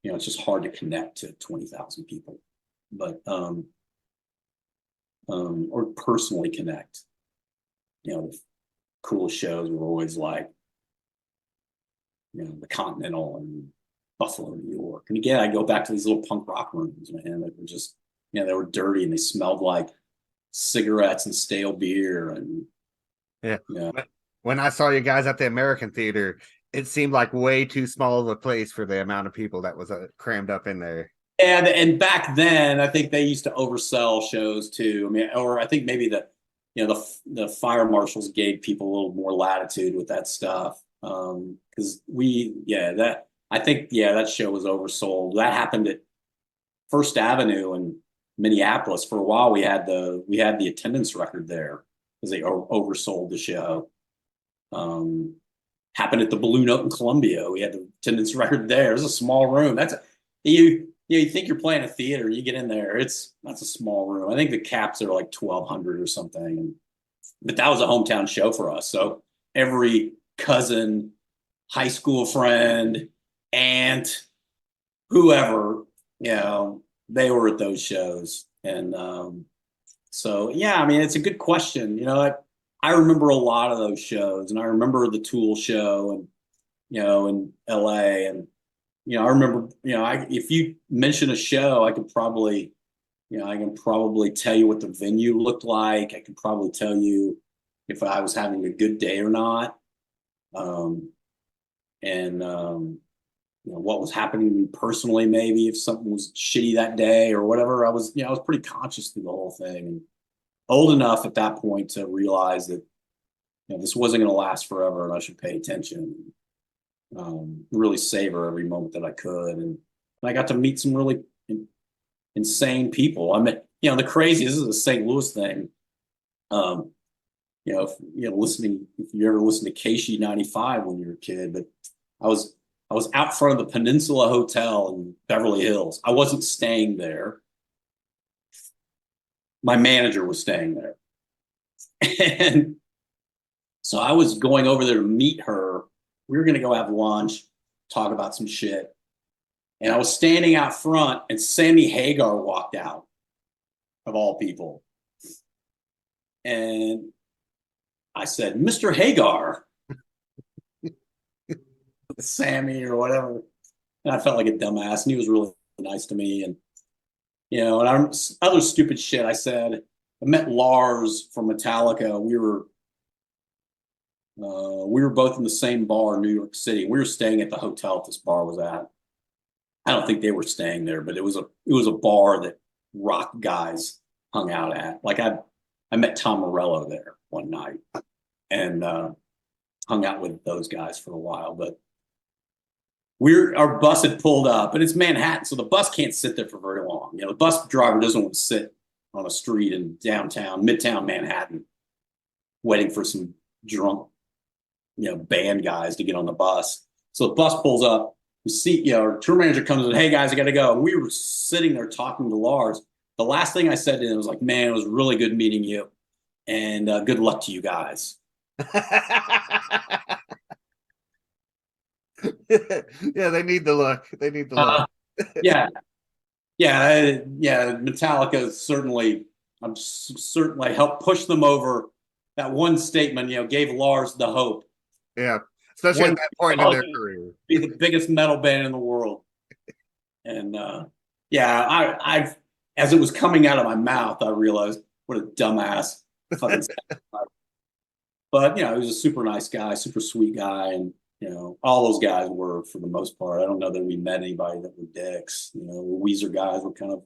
know, it's just hard to connect to 20,000 people, but or personally connect. You know, the coolest shows were always like, you know, the Continental and Buffalo, New York. And again, I go back to these little punk rock rooms, man, that were just, you know, they were dirty and they smelled like cigarettes and stale beer. And Yeah. you know, When I saw you guys at the American Theater, it seemed like way too small of a place for the amount of people that was crammed up in there. and back then, I think they used to oversell shows too. I mean, or I think maybe the fire marshals gave people a little more latitude with that stuff. Because that show was oversold. That happened at First Avenue in Minneapolis. For a while, we had the attendance record there because they oversold the show. Happened at the Blue Note in Columbia. We had the attendance record there. It was a small room. You think you're playing a theater, you get in there, that's a small room. I think the caps are like 1,200 or something. But that was a hometown show for us. So every cousin, high school friend, aunt, whoever, you know, they were at those shows. And so, yeah, I mean, it's a good question. You know, I remember a lot of those shows, and I remember the Tool show, and, you know, in LA. And, you know, I remember, you know, if you mention a show, I can probably tell you what the venue looked like. I could probably tell you if I was having a good day or not. You know, what was happening to me personally, maybe if something was shitty that day or whatever. I was pretty conscious through the whole thing, and old enough at that point to realize that, you know, this wasn't going to last forever, and I should pay attention, really savor every moment that I could. And I got to meet some really insane people. I met, you know, the craziest, this is a St. Louis thing. You know, if you ever listen to KC95 when you were a kid, but I was out front of the Peninsula Hotel in Beverly Hills. I wasn't staying there. My manager was staying there. And so I was going over there to meet her. We were going to go have lunch, talk about some shit. And I was standing out front, and Sammy Hagar walked out, of all people. And I said, "Mr. Hagar," Sammy or whatever. And I felt like a dumbass, and he was really nice to me. And, you know, and other stupid shit I said. I met Lars from Metallica. We were both in the same bar in New York City. We were staying at the hotel this bar was at. I don't think they were staying there, but it was a bar that rock guys hung out at. Like I met Tom Morello there one night, and hung out with those guys for a while. But our bus had pulled up, and it's Manhattan, so the bus can't sit there for very long. You know, the bus driver doesn't want to sit on a street in midtown Manhattan, waiting for some drunk, you know, band guys to get on the bus. So the bus pulls up. We see, you know, our tour manager comes in, "Hey guys, I got to go." And we were sitting there talking to Lars. The last thing I said to him was like, "Man, it was really good meeting you, and good luck to you guys." Yeah, they need the look. They need the look. Yeah. Metallica certainly helped push them over. That one statement, you know, gave Lars the hope. Yeah, especially at that point in their career. Be the biggest metal band in the world. And I as it was coming out of my mouth, I realized what a dumbass fucking. But, you know, he was a super nice guy, super sweet guy, and, you know, all those guys were for the most part. I don't know that we met anybody that were dicks. You know, the Weezer guys were kind of a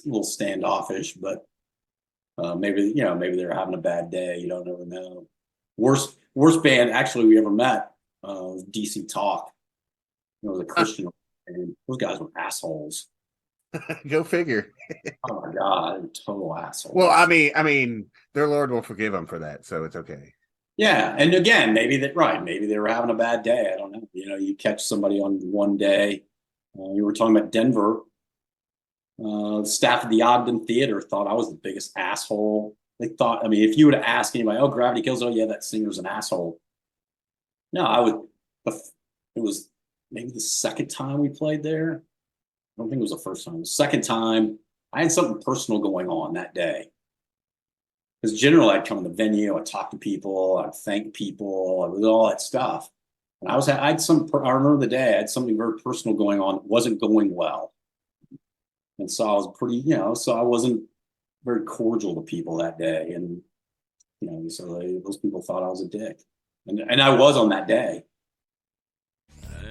little standoffish, but maybe they were having a bad day. You don't ever know. Worst band actually we ever met was DC Talk. You know, the Christian band. Those guys were assholes. Go figure. Oh my god, total assholes. Well, I mean, their Lord will forgive them for that, so it's okay. Yeah, and again, maybe maybe they were having a bad day. I don't know. You catch somebody on one day. You were talking about Denver. The staff of the Ogden Theater thought I was the biggest asshole. They thought, I mean, if you were to ask anybody, oh, Gravity Kills, oh yeah, that singer's an asshole. No, I would. It was maybe the second time we played there. I don't think it was the first time. The second time, I had something personal going on that day. Because generally, I'd come to the venue, I'd talk to people, I'd thank people, I would do all that stuff. And I remember the day I had something very personal going on. It wasn't going well. And so I was so I wasn't very cordial to people that day. And, so those people thought I was a dick. And I was on that day.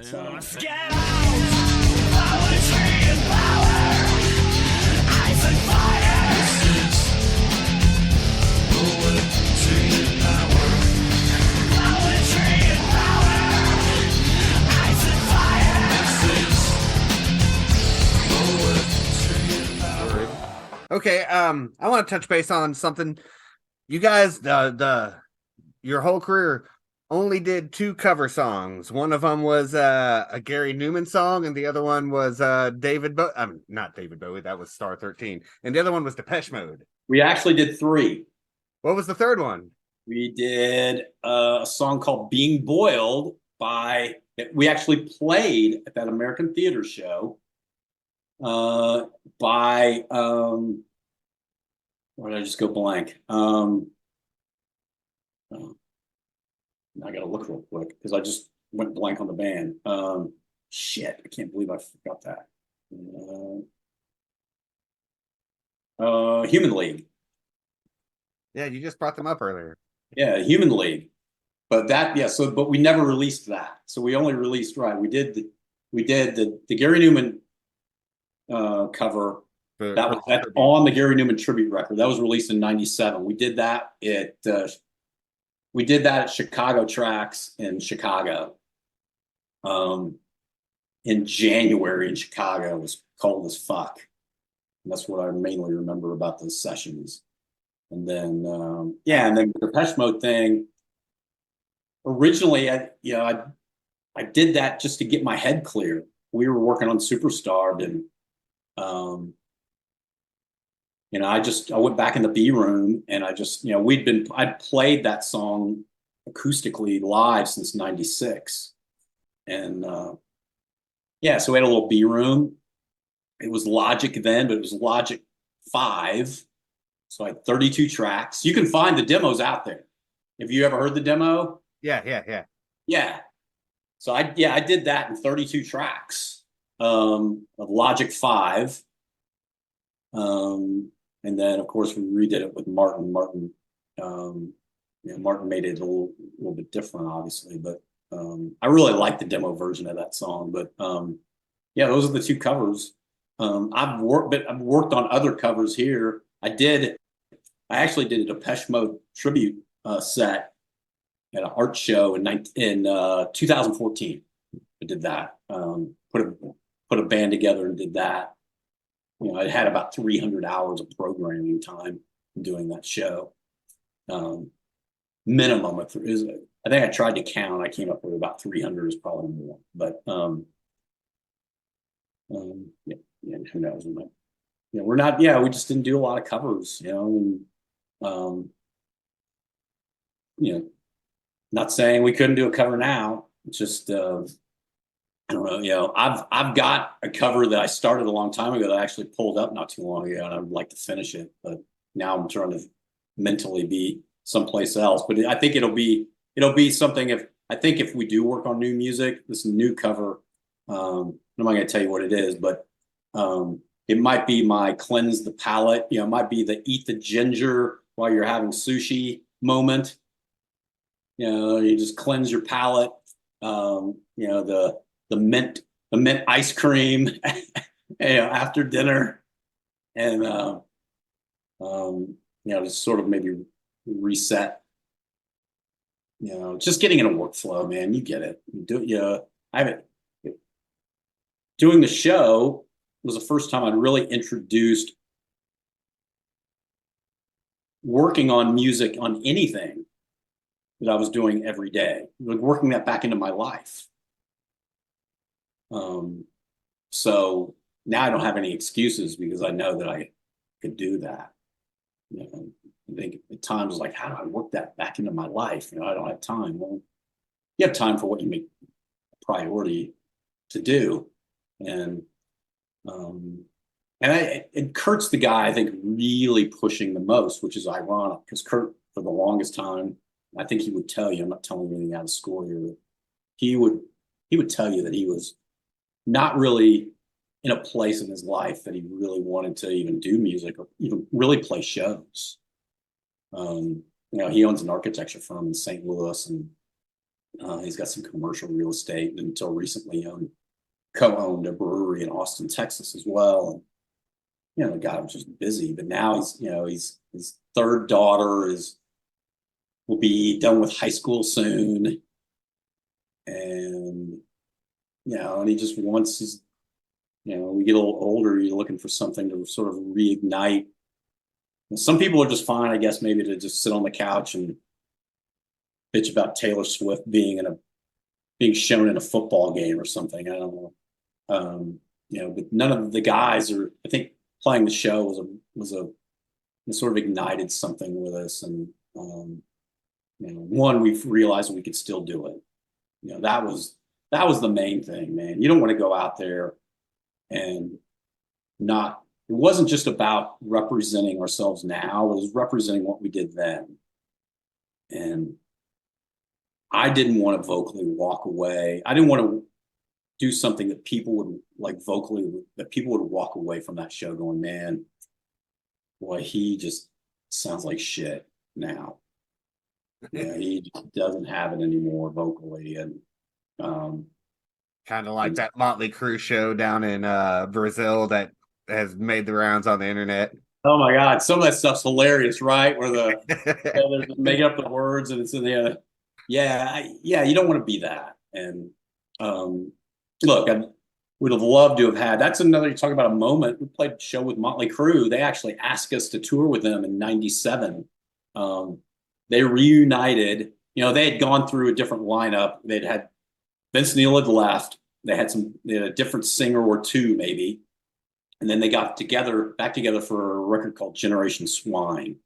So. Get out! Poetry and power! Ice and fire! Poetry and power! Poetry and power! Ice and fire! Poetry and power! Okay, I want to touch base on something. You guys, your whole career only did 2 cover songs. One of them was a Gary Newman song, and the other one was David Bowie. Not David Bowie, that was Star 13. And the other one was Depeche Mode. We actually did 3. What was the third one? We did a song called Being Boiled we actually played at that American Theater show by, why did I just go blank? I got to look real quick because I just went blank on the band. Shit, I can't believe I forgot that. Human League. Yeah, you just brought them up earlier. Yeah, Human League. But but we never released that. So we only released, we did the Gary Newman cover. That's on the Gary Newman tribute record. That was released in '97. We did that at Chicago Tracks in Chicago. In January in Chicago, it was cold as fuck. And that's what I mainly remember about those sessions. And then, and then the Depeche Mode thing. Originally, I did that just to get my head clear. We were working on Superstarved, and I went back in the B room, and I'd played that song acoustically live since '96, and so we had a little B room. It was Logic then, but it was Logic 5. So I had 32 tracks. You can find the demos out there. Have you ever heard the demo? Yeah. So I did that in 32 tracks of Logic 5. And then of course we redid it with Martin. Martin made it a little bit different, obviously, but I really like the demo version of that song. But those are the 2 covers. I've worked on other covers here. I actually did a Depeche Mode tribute set at an art show in 2014. I did that. Put a band together and did that. I had about 300 hours of programming time doing that show. Minimum I think I tried to count. I came up with about 300 is probably more. But who knows? We're not. We just didn't do a lot of covers. Not saying we couldn't do a cover now. It's just I don't know. I've got a cover that I started a long time ago that I actually pulled up not too long ago, and I'd like to finish it, but now I'm trying to mentally be someplace else. But I think it'll be something. If we do work on new music, this new cover, I'm not going to tell you what it is, but it might be my cleanse the palate. It might be the eat the ginger while you're having sushi moment. You just cleanse your palate. The mint ice cream, after dinner, and just sort of maybe reset. Just getting in a workflow, man. You get it. Doing the show was the first time I'd really introduced working on music on anything that I was doing every day, like working that back into my life. So now I don't have any excuses because I know that I could do that. You know, I think at times like, how do I work that back into my life? You know, I don't have time. Well, you have time for what you make a priority to do. And Kurt's the guy I think really pushing the most, which is ironic because Kurt, for the longest time, I think he would tell you, I'm not telling you anything out of school here, he would tell you that he was not really in a place in his life that he really wanted to even do music or even really play shows. You know, he owns an architecture firm in St. Louis, and he's got some commercial real estate, and until recently co-owned a brewery in Austin, Texas as well. And, you know, the guy was just busy, but now his third daughter will be done with high school soon. And, you know, and he just wants his, you know, we get a little older, you're looking for something to sort of reignite. And some people are just fine, I guess, maybe to just sit on the couch and bitch about Taylor Swift being shown in a football game or something. I don't know. You know, but none of the guys are, I think playing the show it sort of ignited something with us. And, you know, one, we've realized we could still do it. You know, that was the main thing, man. You don't want to go out there and it wasn't just about representing ourselves now, it was representing what we did then. And I didn't want to vocally walk away. I didn't want to do something that people would that people would walk away from that show going, man, boy, he just sounds like shit now. Yeah, he doesn't have it anymore vocally. And kind of like that Motley Crue show down in Brazil that has made the rounds on the internet. Oh my God, some of that stuff's hilarious, right? Where they're making up the words and it's in the you don't want to be that. And look, I would have loved to have had. That's another. You talk about a moment. We played a show with Motley Crue. They actually asked us to tour with them in '97. They reunited. You know, they had gone through a different lineup. They'd had Vince Neil had left. They had a different singer or two maybe, and then they got back together for a record called Generation Swine.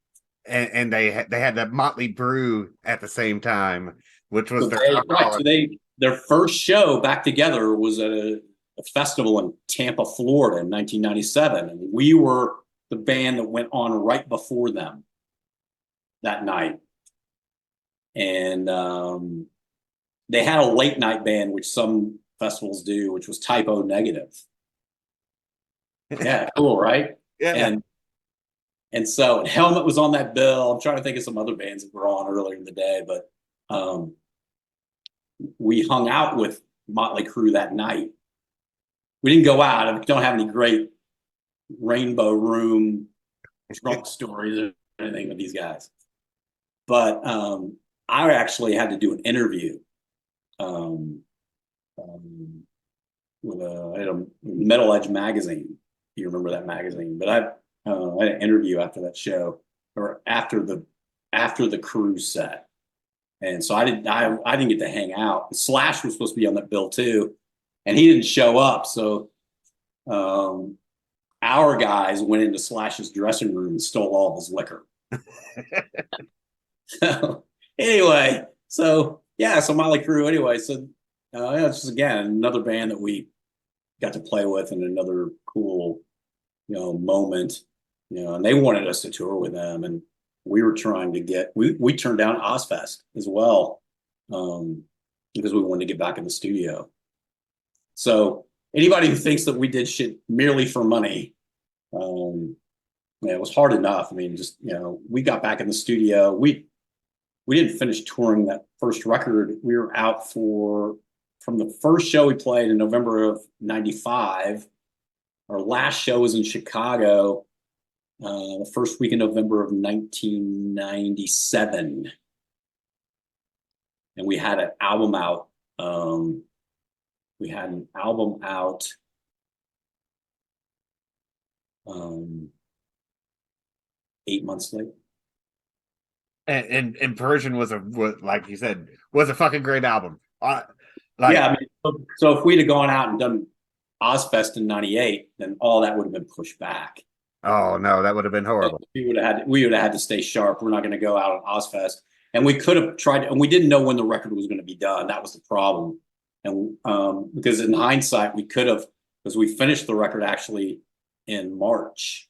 And they had that Motley Brew at the same time, which was their first show back together was at a festival in Tampa, Florida in 1997. And we were the band that went on right before them that night. And they had a late night band, which some festivals do, which was Typo Negative. Yeah, cool, right? Yeah. And so Helmet was on that bill. I'm trying to think of some other bands that were on earlier in the day, but we hung out with Motley Crue that night. We didn't go out. I don't have any great Rainbow Room drunk stories or anything with these guys. But I actually had to do an interview with a Metal Edge magazine. If you remember that magazine, but I had an interview after that show, or after the Crue set, and so I didn't get to hang out. Slash was supposed to be on that bill too, and he didn't show up. So our guys went into Slash's dressing room and stole all of his liquor. So anyway, so Motley Crue. Anyway, so it's just again another band that we got to play with, and another cool, moment. And they wanted us to tour with them, and we were trying to get. We turned down Ozfest as well, because we wanted to get back in the studio. So anybody who thinks that we did shit merely for money, it was hard enough. I mean, just we got back in the studio. We didn't finish touring that first record. We were out from the first show we played in November of '95. Our last show was in Chicago, the first week in November of 1997. And we had an album out. 8 months later. and Persian was like you said, was a fucking great album. Yeah, I mean, so if we'd have gone out and done Ozfest in '98, then all that would have been pushed back. Oh no, that would have been horrible. We would have had to stay sharp. We're not going to go out on Ozfest, and we could have tried, and we didn't know when the record was going to be done. That was the problem, and because in hindsight, we could have, because we finished the record actually in March,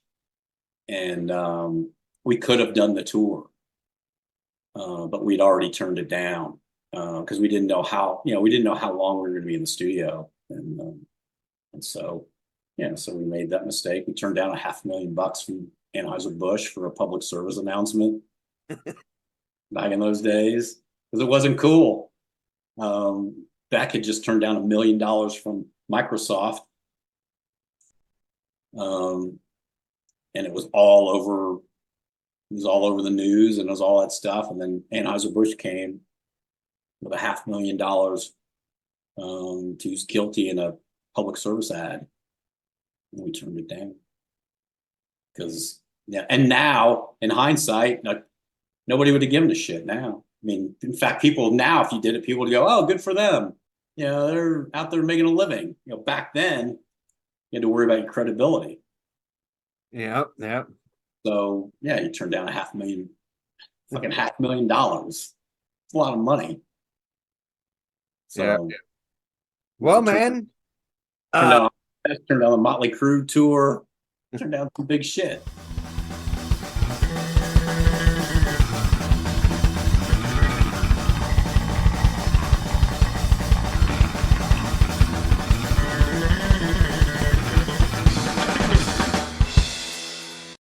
and we could have done the tour, but we'd already turned it down because we didn't know how long we were going to be in the studio, and so. Yeah, so we made that mistake. We turned down $500,000 from Anheuser-Busch for a public service announcement back in those days because it wasn't cool. Beck had just turned down $1 million from Microsoft, and it was all over. It was all over the news and it was all that stuff. And then Anheuser-Busch came with $500,000 to use guilty in a public service ad. And we turned it down because and now in hindsight, like, nobody would have given a shit now. I mean, in fact, people now, if you did it, people would go, "Oh, good for them." They're out there making a living. Back then, you had to worry about your credibility. Yeah. So you turned down fucking $500,000. It's a lot of money. So, yeah. Well, man. Turned down the Motley Crue tour. Turned down some big shit.